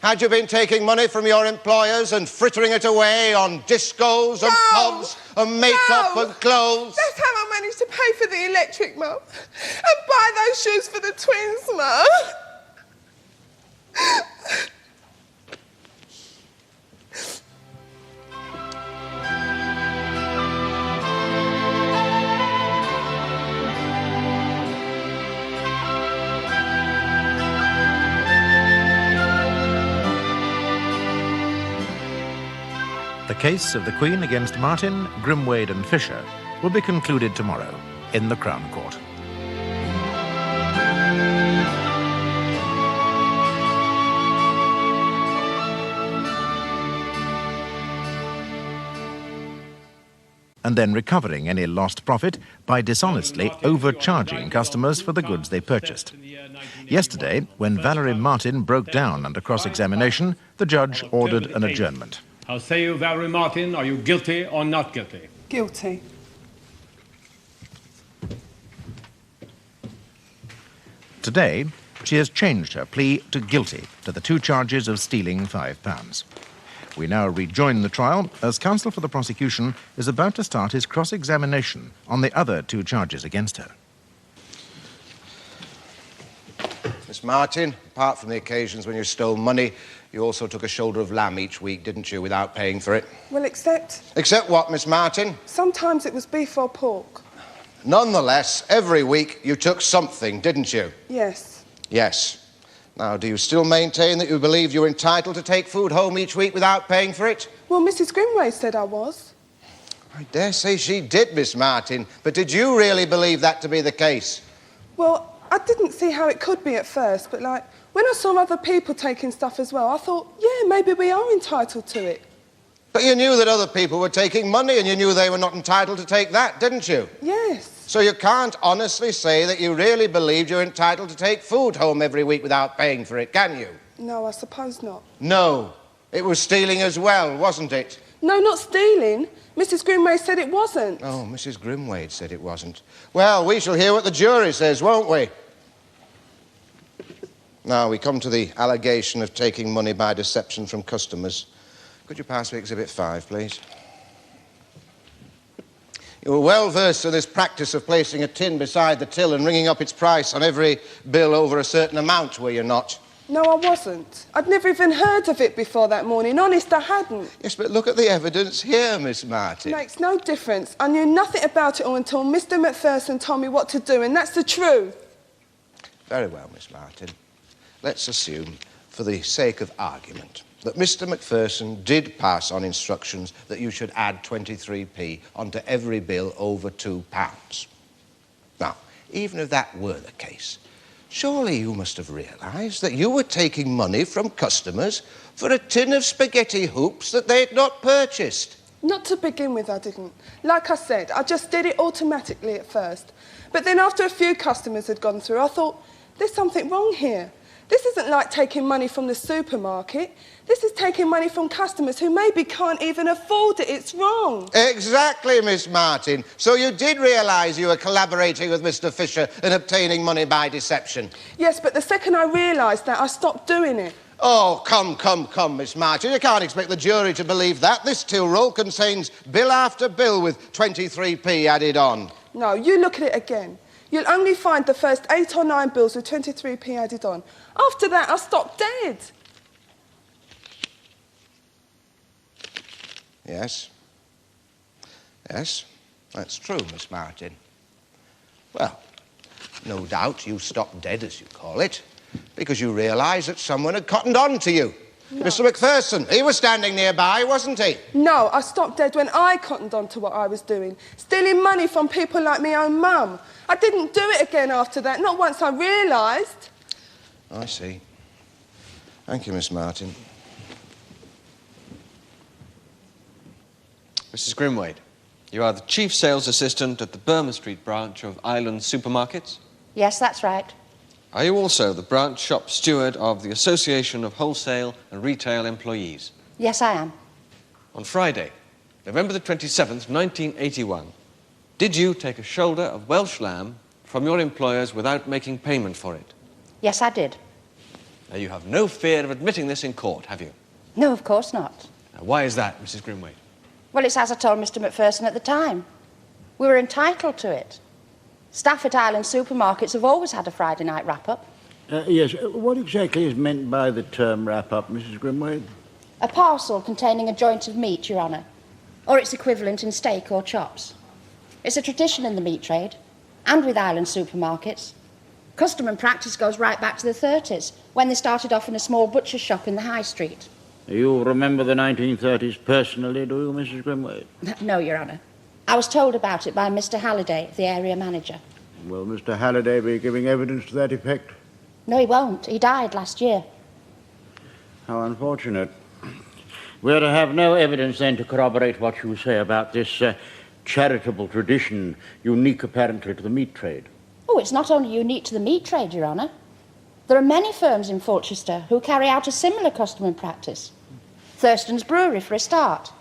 Had you been taking money from your employers and frittering it away on discos and pubs and makeup and clothes? That's how I managed to pay for the electric, Mum. And buy those shoes for the twins, Mum. The case of the Queen against Martin, Grimade and Fischer will be concluded tomorrow in the Crown Court. And then recovering any lost profit by dishonestly overcharging customers for the goods they purchased. Yesterday, when Valerie Martin broke down under cross-examination, the judge ordered an adjournment. How say you, Valerie Martin? Are you guilty or not guilty? Guilty. Today, she has changed her plea to guilty to the 2 charges of stealing £5. We now rejoin the trial as counsel for the prosecution is about to start his cross-examination on the other 2 charges against her. Miss Martin, apart from the occasions when you stole money, you also took a shoulder of lamb each week, didn't you, without paying for it? Well, except... Except what, Miss Martin? Sometimes it was beef or pork. Nonetheless, every week you took something, didn't you? Yes. Yes. Now, do you still maintain that you believe you're entitled to take food home each week without paying for it? Well, Mrs. Grimade said I was. I dare say she did, Miss Martin, but did you really believe that to be the case? Well, I didn't see how it could be at first, but, like, when I saw other people taking stuff as well, I thought, yeah, maybe we are entitled to it. But you knew that other people were taking money and you knew they were not entitled to take that, didn't you? Yes. So you can't honestly say that you really believed you're entitled to take food home every week without paying for it, can you? No, I suppose not. No. It was stealing as well, wasn't it? No, not stealing. Mrs. Grimade said it wasn't. Oh, Mrs. Grimade said it wasn't. Well, we shall hear what the jury says, won't we? Now, we come to the allegation of taking money by deception from customers. Could you pass me Exhibit 5, please? You were well versed in this practice of placing a tin beside the till and ringing up its price on every bill over a certain amount, were you not? No, I wasn't. I'd never even heard of it before that morning. Honest, I hadn't. Yes, but look at the evidence here, Miss Martin. Makes no difference. I knew nothing about it all until Mr. McFersonen told me what to do, and that's the truth. Very well, Miss Martin. Let's assume, for the sake of argument, that Mr. McFersonen did pass on instructions that you should add 23p onto every bill over £2. Now, even if that were the case, surely you must have realised that you were taking money from customers for a tin of spaghetti hoops that they'd not purchased. Not to begin with, I didn't. Like I said, I just did it automatically at first. But then after a few customers had gone through, I thought, there's something wrong here. This isn't like taking money from the supermarket. This is taking money from customers who maybe can't even afford it. It's wrong. Exactly, Miss Martin. So you did realise you were collaborating with Mr. Fischer in obtaining money by deception? Yes, but the second I realised that, I stopped doing it. Oh, come, Miss Martin. You can't expect the jury to believe that. This till roll contains bill after bill with 23p added on. No, you look at it again. You'll only find the first 8 or 9 bills with 23p added on. After that, I stopped dead. Yes. Yes, that's true, Miss Martin. Well, no doubt you stopped dead, as you call it, because you realised that someone had cottoned on to you. No. Mr. McFersonen, he was standing nearby, wasn't he? No, I stopped dead when I cottoned on to what I was doing, stealing money from people like my own mum. I didn't do it again after that, not once I realised. I see. Thank you, Miss Martin. Mrs. Grimade, you are the Chief Sales Assistant at the Burma Street branch of Island Supermarkets? Yes, that's right. Are you also the branch shop steward of the Association of Wholesale and Retail Employees? Yes, I am. On Friday, November the 27th, 1981, did you take a shoulder of Welsh lamb from your employers without making payment for it? Yes, I did. Now, you have no fear of admitting this in court, have you? No, of course not. Now, why is that, Mrs. Grimade? Well, it's as I told Mr. McFersonen at the time. We were entitled to it. Staff at Island Supermarkets have always had a Friday night wrap-up. Yes, what exactly is meant by the term wrap-up, Mrs. Grimade? A parcel containing a joint of meat, Your Honour, or its equivalent in steak or chops. It's a tradition in the meat trade, and with Island Supermarkets. Custom and practice goes right back to the 30s, when they started off in a small butcher's shop in the High Street. You remember the 1930s personally, do you, Mrs. Grimade? No, Your Honour. I was told about it by Mr. Halliday, the area manager. Will Mr. Halliday be giving evidence to that effect? No, he won't. He died last year. How unfortunate. We're to have no evidence then to corroborate what you say about this charitable tradition, unique apparently to the meat trade. Oh, it's not only unique to the meat trade, Your Honour. There are many firms in Fulchester who carry out a similar custom and practice. Thurston's Brewery, for a start.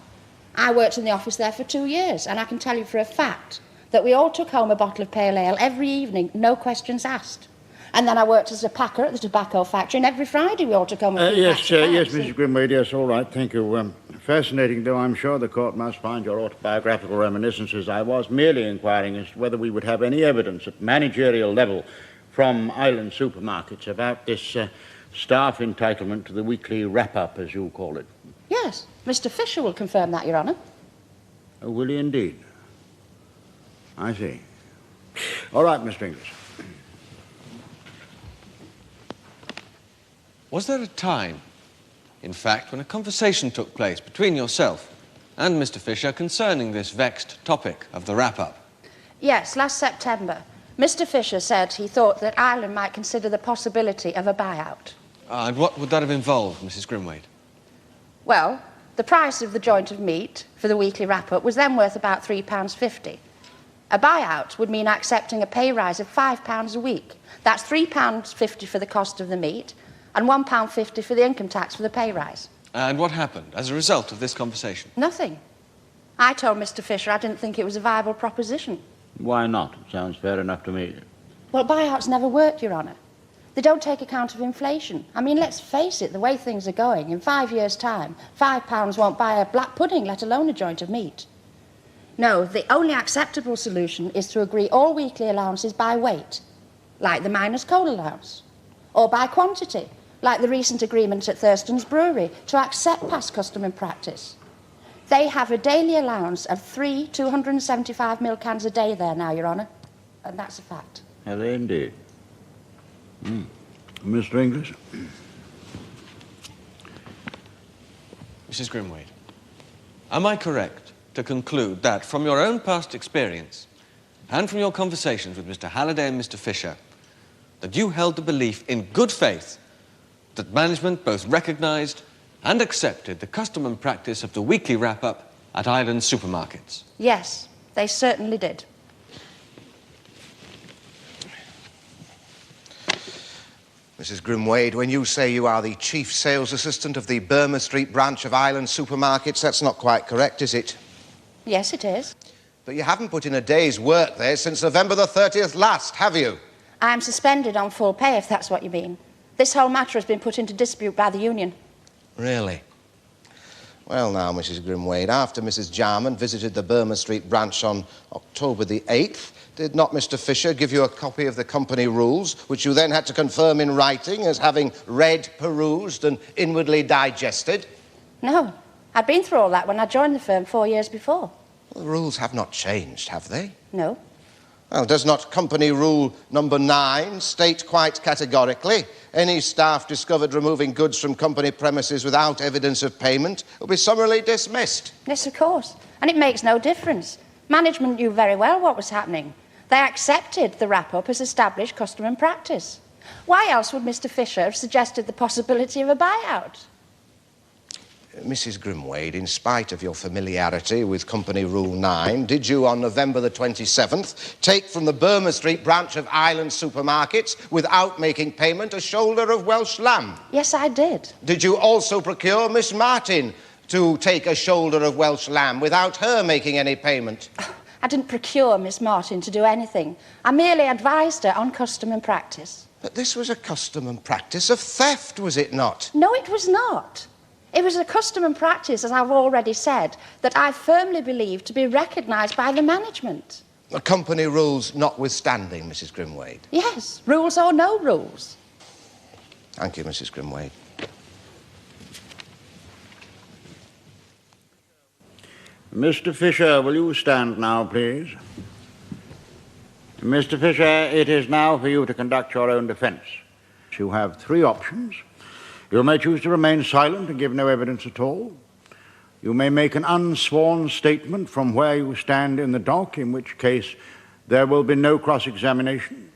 I worked in the office there for 2 years, and I can tell you for a fact that we all took home a bottle of pale ale every evening, no questions asked. And then I worked as a packer at the tobacco factory, and every Friday we ought to come and yes, Mrs. Grimade, yes, all right, thank you. Fascinating, though I'm sure the court must find your autobiographical reminiscences. I was merely inquiring as to whether we would have any evidence at managerial level from island supermarkets about this staff entitlement to the weekly wrap-up, as you call it. Yes, Mr. Fischer will confirm that, Your Honour. Oh, will he indeed? I see. All right, Mr. English. Was there a time, in fact, when a conversation took place between yourself and Mr. Fischer concerning this vexed topic of the wrap-up? Yes, last September. Mr. Fischer said he thought that Ireland might consider the possibility of a buyout. And what would that have involved, Mrs. Grimade? Well, the price of the joint of meat for the weekly wrap-up was then worth about £3.50. A buyout would mean accepting a pay rise of £5 a week. That's £3.50 for the cost of the meat and £1.50 for the income tax for the pay rise. And what happened as a result of this conversation? Nothing. I told Mr. Fischer I didn't think it was a viable proposition. Why not? It sounds fair enough to me. Well, buyouts never work, Your Honour. They don't take account of inflation. I mean, let's face it, the way things are going, in 5 years' time, £5 won't buy a black pudding, let alone a joint of meat. No, the only acceptable solution is to agree all weekly allowances by weight, like the miner's coal allowance, or by quantity, like the recent agreement at Thurston's Brewery, to accept past custom and practice. They have a daily allowance of 3 275ml cans a day there now, Your Honour, and that's a fact. Have they indeed? Mr. English? Mrs. Grimade, am I correct to conclude that, from your own past experience and from your conversations with Mr. Halliday and Mr. Fischer, that you held the belief in good faith that management both recognised and accepted the custom and practice of the weekly wrap-up at island supermarkets? Yes, they certainly did. Mrs. Grimade, when you say you are the chief sales assistant of the Burma Street branch of Island Supermarkets, that's not quite correct, is it? Yes, it is. But you haven't put in a day's work there since November the 30th last, have you? I'm suspended on full pay, if that's what you mean. This whole matter has been put into dispute by the union. Really? Well, now, Mrs. Grimade, after Mrs. Jarman visited the Burma Street branch on October the 8th, did not Mr. Fischer give you a copy of the company rules, which you then had to confirm in writing as having read, perused and inwardly digested? No, I'd been through all that when I joined the firm 4 years before. Well, the rules have not changed, have they? No. Well, does not company rule number 9 state quite categorically any staff discovered removing goods from company premises without evidence of payment will be summarily dismissed? Yes, of course. And it makes no difference. Management knew very well what was happening. They accepted the wrap-up as established custom and practice. Why else would Mr. Fischer have suggested the possibility of a buyout? Mrs. Grimade, in spite of your familiarity with Company Rule 9, did you, on November the 27th, take from the Burma Street branch of Island Supermarkets, without making payment, a shoulder of Welsh lamb? Yes, I did. Did you also procure Miss Martin to take a shoulder of Welsh lamb without her making any payment? I didn't procure Miss Martin to do anything. I merely advised her on custom and practice. But this was a custom and practice of theft, was it not? No, it was not. It was a custom and practice, as I've already said, that I firmly believe to be recognised by the management. The company rules notwithstanding, Mrs. Grimade? Yes, rules or no rules. Thank you, Mrs. Grimade. Mr. Fischer, will you stand now, please? Mr. Fischer, it is now for you to conduct your own defence. You have 3 options. You may choose to remain silent and give no evidence at all. You may make an unsworn statement from where you stand in the dock, in which case there will be no cross-examination.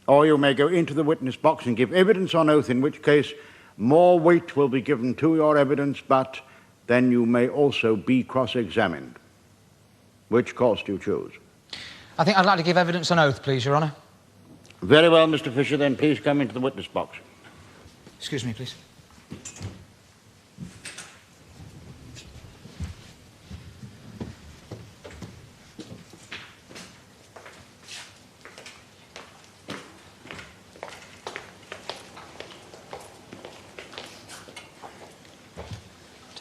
Or you may go into the witness box and give evidence on oath, in which case more weight will be given to your evidence, but then you may also be cross-examined. Which course do you choose? I think I'd like to give evidence on oath, please, Your Honour. Very well, Mr. Fischer, then please come into the witness box. Excuse me, please.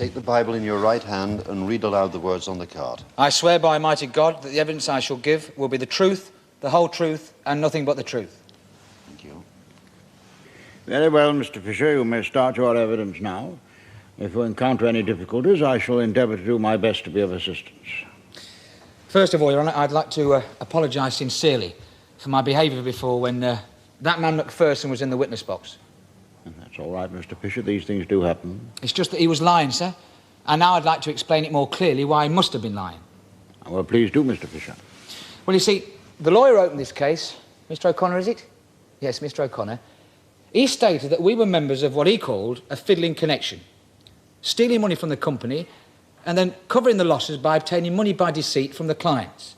Take the Bible in your right hand and read aloud the words on the card. I swear by Almighty God that the evidence I shall give will be the truth, the whole truth, and nothing but the truth. Thank you. Very well, Mr. Fischer, you may start your evidence now. If you encounter any difficulties, I shall endeavour to do my best to be of assistance. First of all, Your Honour, I'd like to apologise sincerely for my behaviour before when that man McFersonen was in the witness box. That's all right, Mr. Fischer. These things do happen. It's just that he was lying, sir. And now I'd like to explain it more clearly why he must have been lying. Well, please do, Mr. Fischer. Well, you see, the lawyer opened this case. Mr. O'Connor, is it? Yes, Mr. O'Connor. He stated that we were members of what he called a fiddling connection, stealing money from the company and then covering the losses by obtaining money by deceit from the clients.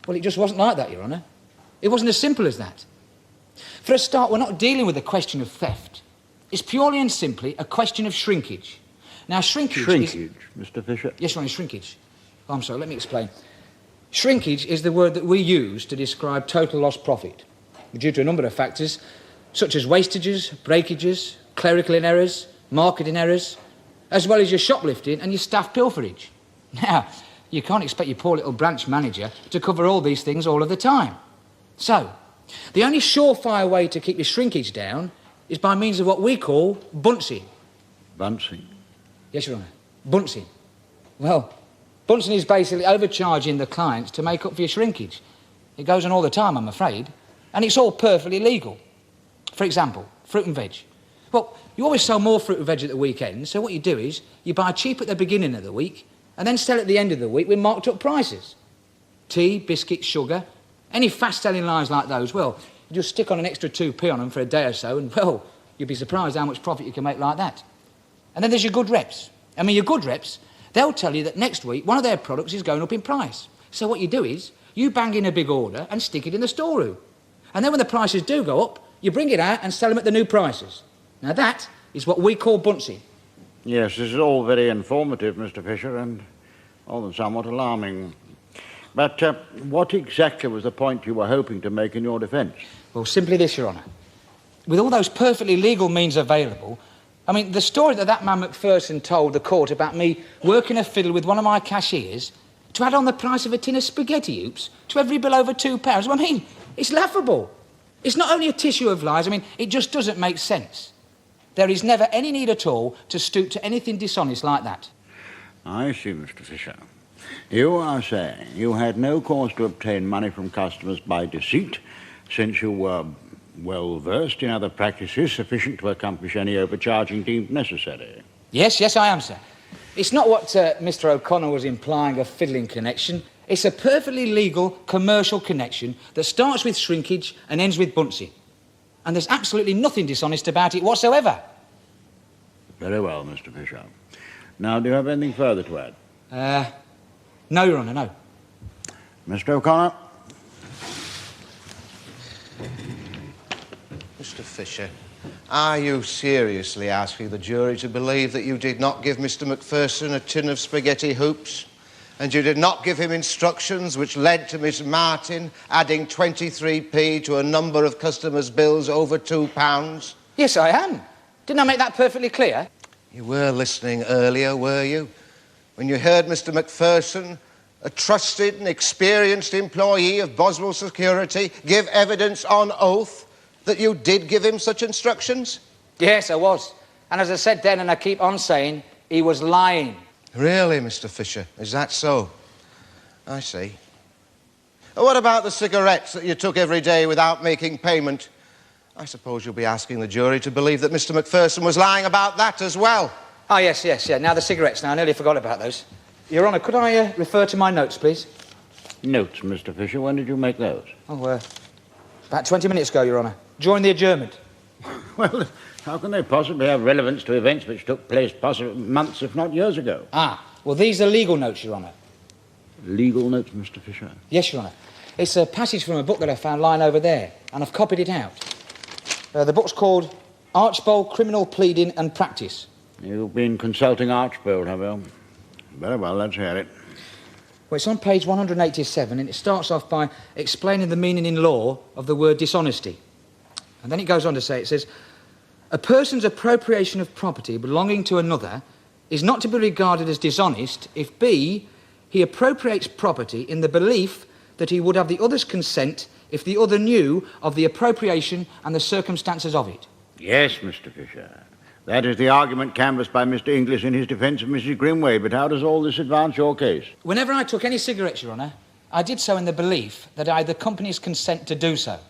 Well, it just wasn't like that, Your Honour. It wasn't as simple as that. For a start, we're not dealing with the question of theft. It's purely and simply a question of shrinkage. Now, shrinkage Mr. Fischer? Yes, Your Honour, shrinkage. Oh, I'm sorry, let me explain. Shrinkage is the word that we use to describe total lost profit, due to a number of factors, such as wastages, breakages, clerical errors, marketing errors, as well as your shoplifting and your staff pilferage. Now, you can't expect your poor little branch manager to cover all these things all of the time. So, the only surefire way to keep your shrinkage down is by means of what we call bunching. Bunching? Yes, Your Honour. Bunching. Well, bunching is basically overcharging the clients to make up for your shrinkage. It goes on all the time, I'm afraid, and it's all perfectly legal. For example, fruit and veg. Well, you always sell more fruit and veg at the weekend, so what you do is you buy cheap at the beginning of the week and then sell at the end of the week with marked up prices. Tea, biscuits, sugar, any fast-selling lines like those, well, you just stick on an extra 2p on them for a day or so and, well, you'll be surprised how much profit you can make like that. And then there's your good reps. I mean, your good reps, they'll tell you that next week one of their products is going up in price. So what you do is you bang in a big order and stick it in the storeroom. And then when the prices do go up, you bring it out and sell them at the new prices. Now that is what we call bunching. Yes, this is all very informative, Mr. Fischer, and all than somewhat alarming. But what exactly was the point you were hoping to make in your defence? Well, simply this, Your Honour. With all those perfectly legal means available, I mean, the story that man McFersonen told the court about me working a fiddle with one of my cashiers to add on the price of a tin of spaghetti hoops to every bill over £2, well, I mean, it's laughable. It's not only a tissue of lies, I mean, it just doesn't make sense. There is never any need at all to stoop to anything dishonest like that. I see, Mr. Fischer. You are saying you had no cause to obtain money from customers by deceit, since you were well versed in other practices sufficient to accomplish any overcharging deemed necessary. Yes, I am, sir. It's not what Mr. O'Connor was implying, a fiddling connection. It's a perfectly legal commercial connection that starts with shrinkage and ends with bunching. And there's absolutely nothing dishonest about it whatsoever. Very well, Mr. Fischer. Now, do you have anything further to add? No, Your Honour, no. Mr. O'Connor? Mr. Fischer, are you seriously asking the jury to believe that you did not give Mr. McFersonen a tin of spaghetti hoops? And you did not give him instructions which led to Miss Martin adding 23p to a number of customers' bills over £2? Yes, I am. Didn't I make that perfectly clear? You were listening earlier, were you? When you heard Mr. McFersonen, a trusted and experienced employee of Boswell Security, give evidence on oath that you did give him such instructions? Yes, I was. And as I said then, and I keep on saying, he was lying. Really, Mr. Fischer? Is that so? I see. What about the cigarettes that you took every day without making payment? I suppose you'll be asking the jury to believe that Mr. McFersonen was lying about that as well. Oh, yes. Now, the cigarettes now. I nearly forgot about those. Your Honour, could I refer to my notes, please? Notes, Mr. Fischer. When did you make those? Oh, about 20 minutes ago, Your Honour. During the adjournment. Well, how can they possibly have relevance to events which took place possibly months, if not years ago? Well, these are legal notes, Your Honour. Legal notes, Mr. Fischer? Yes, Your Honour. It's a passage from a book that I found lying over there, and I've copied it out. The book's called Archbold Criminal Pleading and Practice. You've been consulting Archbold, have you? Very well, let's hear it. Well, it's on page 187, and it starts off by explaining the meaning in law of the word dishonesty. And then it goes on to say, it says, a person's appropriation of property belonging to another is not to be regarded as dishonest if B, he appropriates property in the belief that he would have the other's consent if the other knew of the appropriation and the circumstances of it. Yes, Mr. Fischer. That is the argument canvassed by Mr. Inglis in his defence of Mrs. Grimade, but how does all this advance your case? Whenever I took any cigarettes, Your Honour, I did so in the belief that I had the company's consent to do so.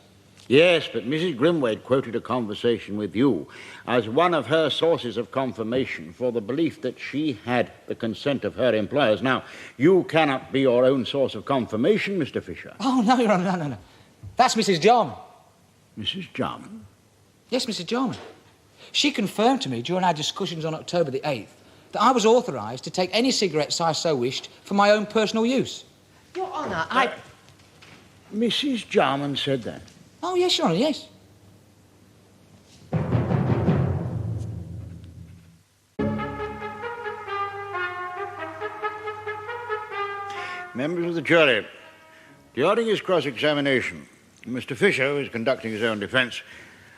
Yes, but Mrs. Grimade quoted a conversation with you as one of her sources of confirmation for the belief that she had the consent of her employers. Now, you cannot be your own source of confirmation, Mr. Fischer. Oh, no, Your Honour, no. That's Mrs. Jarman. Mrs. Jarman? Yes, Mrs. Jarman. She confirmed to me during our discussions on October the 8th that I was authorised to take any cigarettes I so wished for my own personal use. Your Honour, Mrs. Jarman said that? Oh, yes, Your Honour, yes. Members of the jury, during his cross-examination, Mr. Fischer, who is conducting his own defence,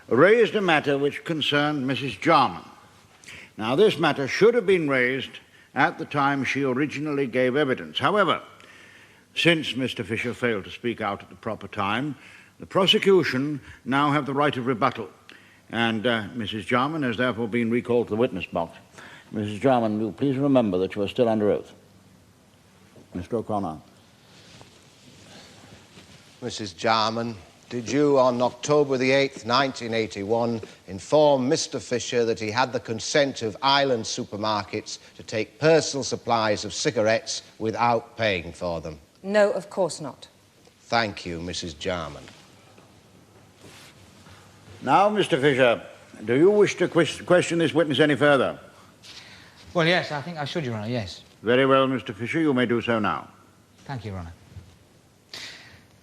raised a matter which concerned Mrs. Jarman. Now, this matter should have been raised at the time she originally gave evidence. However, since Mr. Fischer failed to speak out at the proper time, the prosecution now have the right of rebuttal, and Mrs. Jarman has therefore been recalled to the witness box. Mrs. Jarman, will you please remember that you are still under oath. Mr. O'Connor. Mrs. Jarman, did you, on October the 8th, 1981, inform Mr. Fischer that he had the consent of Island supermarkets to take personal supplies of cigarettes without paying for them? No, of course not. Thank you, Mrs. Jarman. Now, Mr. Fischer, do you wish to question this witness any further? Well, yes, I think I should, Your Honour, yes. Very well, Mr. Fischer, you may do so now. Thank you, Your Honour.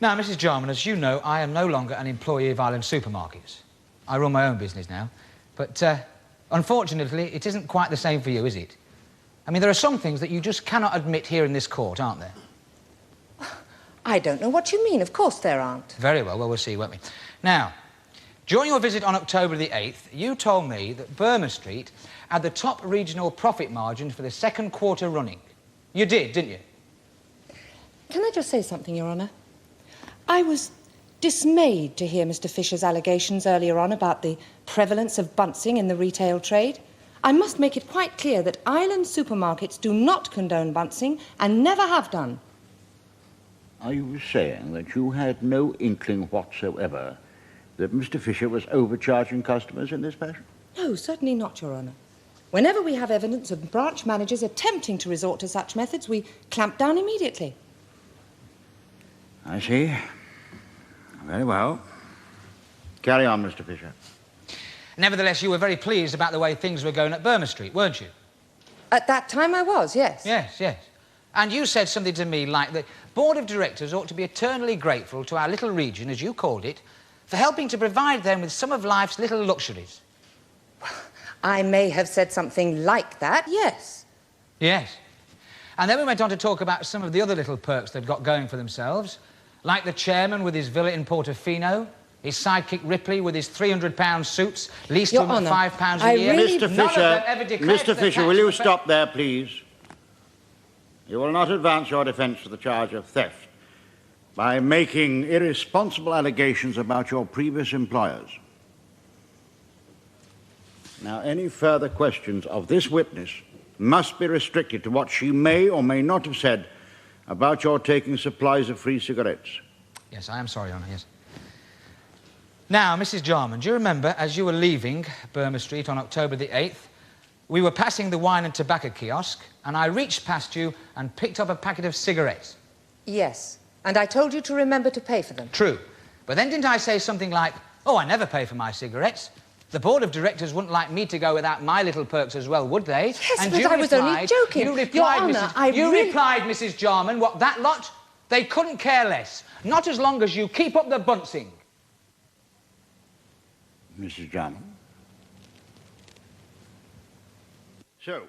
Now, Mrs. Jarman, as you know, I am no longer an employee of Island Supermarkets. I run my own business now. But, unfortunately, it isn't quite the same for you, is it? I mean, there are some things that you just cannot admit here in this court, aren't there? I don't know what you mean. Of course there aren't. Very well. Well, we'll see, won't we? Now, during your visit on October the 8th, you told me that Burma Street had the top regional profit margin for the second quarter running. You did, didn't you? Can I just say something, Your Honour? I was dismayed to hear Mr. Fischer's allegations earlier on about the prevalence of buntsing in the retail trade. I must make it quite clear that Island Supermarkets do not condone buntsing and never have done. Are you saying that you had no inkling whatsoever that Mr. Fischer was overcharging customers in this fashion? No, certainly not, Your Honour. Whenever we have evidence of branch managers attempting to resort to such methods, we clamp down immediately. I see. Very well. Carry on, Mr. Fischer. Nevertheless, you were very pleased about the way things were going at Burma Street, weren't you? At that time I was, yes. Yes, yes. And you said something to me like the board of directors ought to be eternally grateful to our little region, as you called it, for helping to provide them with some of life's little luxuries. I may have said something like that, yes. Yes. And then we went on to talk about some of the other little perks they'd got going for themselves, like the chairman with his villa in Portofino, his sidekick Ripley with his £300 suits, leased to him at £5 a year. Really... Mr. Fischer, will you stop there, please? You will not advance your defence for the charge of theft by making irresponsible allegations about your previous employers. Now, any further questions of this witness must be restricted to what she may or may not have said about your taking supplies of free cigarettes. Yes, I am sorry, Your Honour, yes. Now, Mrs. Jarman, do you remember, as you were leaving Burma Street on October the 8th, we were passing the wine and tobacco kiosk, and I reached past you and picked up a packet of cigarettes? Yes, and I told you to remember to pay for them. True. But then didn't I say something like, oh, I never pay for my cigarettes? The board of directors wouldn't like me to go without my little perks as well, would they? Yes, and but you I was only joking. You replied, Your Honour, replied, Mrs. Jarman, what, that lot? They couldn't care less. Not as long as you keep up the buntsing. Mrs. Jarman. So,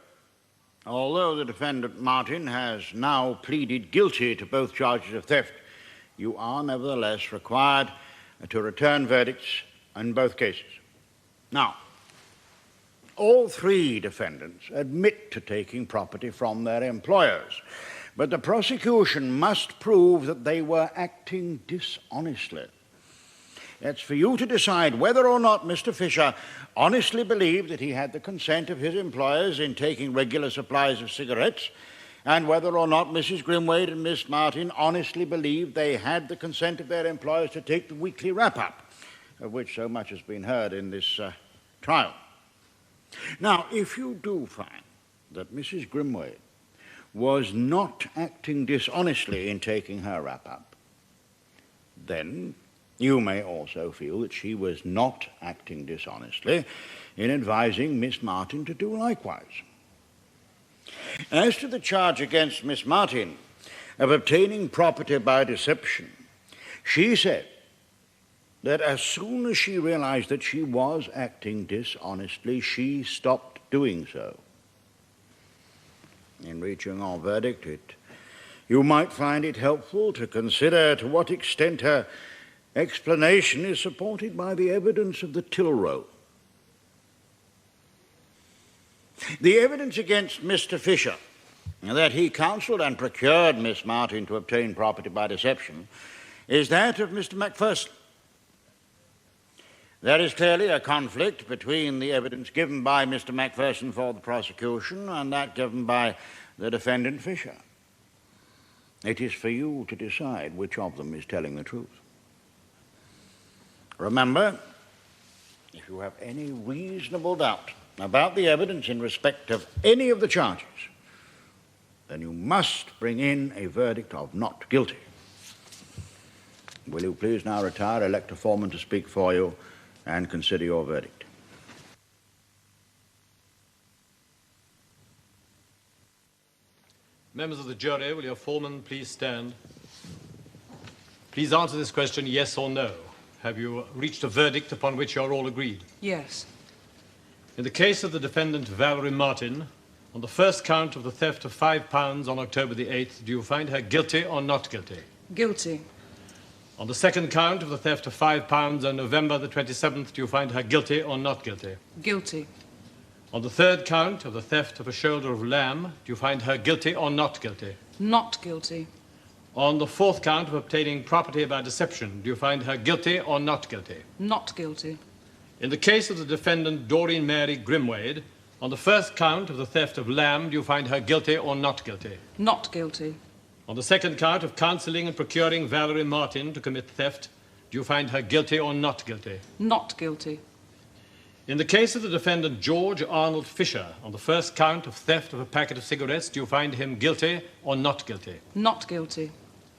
although the defendant, Martin, has now pleaded guilty to both charges of theft, you are nevertheless required to return verdicts in both cases. Now, All three defendants admit to taking property from their employers, but the prosecution must prove that they were acting dishonestly. It's for you to decide whether or not Mr. Fischer honestly believed that he had the consent of his employers in taking regular supplies of cigarettes, and whether or not Mrs. Grimade and Miss Martin honestly believed they had the consent of their employers to take the weekly wrap-up, of which so much has been heard in this trial. Now, if you do find that Mrs. Grimade was not acting dishonestly in taking her wrap-up, then you may also feel that she was not acting dishonestly in advising Miss Martin to do likewise. As to the charge against Miss Martin of obtaining property by deception, she said that as soon as she realized that she was acting dishonestly, she stopped doing so. In reaching our verdict, you might find it helpful to consider to what extent her explanation is supported by the evidence of the till roll. The evidence against Mr. Fischer, that he counselled and procured Miss Martin to obtain property by deception, is that of Mr. McFersonen. There is clearly a conflict between the evidence given by Mr. McFersonen for the prosecution and that given by the defendant Fischer. It is for you to decide which of them is telling the truth. Remember, if you have any reasonable doubt about the evidence in respect of any of the charges, then you must bring in a verdict of not guilty. Will you please now retire, elect a foreman to speak for you, and consider your verdict. Members of the jury, will your foreman please stand? Please answer this question, yes or no. Have you reached a verdict upon which you are all agreed? Yes. In the case of the defendant Valerie Martin, on the first count of the theft of £5 on October the 8th, do you find her guilty or not guilty? Guilty. On the second count of the theft of £5 on November the 27th, do you find her guilty or not guilty? Guilty. On the third count of the theft of a shoulder of lamb, do you find her guilty or not guilty? Not guilty. On the fourth count of obtaining property by deception, do you find her guilty or not guilty? Not guilty. In the case of the defendant Dorene Mary Grimade, on the first count of the theft of lamb, do you find her guilty or not guilty? Not guilty. On the second count of counselling and procuring Valerie Martin to commit theft, do you find her guilty or not guilty? Not guilty. In the case of the defendant George Arnold Fischer, on the first count of theft of a packet of cigarettes, do you find him guilty or not guilty? Not guilty.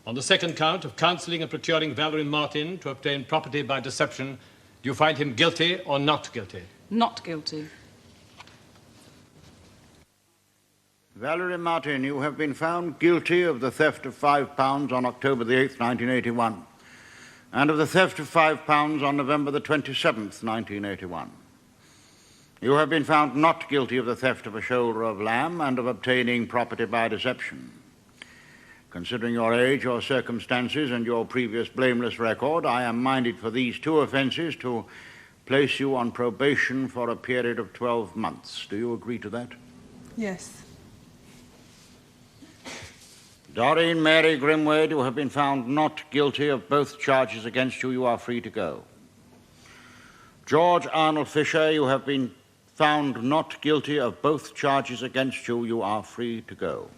On the second count of counselling and procuring Valerie Martin to obtain property by deception, do you find him guilty or not guilty? Not guilty. Valerie Martin, you have been found guilty of the theft of £5 on October the 8th, 1981, and of the theft of £5 on November the 27th, 1981. You have been found not guilty of the theft of a shoulder of lamb and of obtaining property by deception. Considering your age, your circumstances, and your previous blameless record, I am minded for these two offences to place you on probation for a period of 12 months. Do you agree to that? Yes. Dorene Mary Grimade, you have been found not guilty of both charges against you. You are free to go. George Arnold Fischer, you have been found not guilty of both charges against you. You are free to go.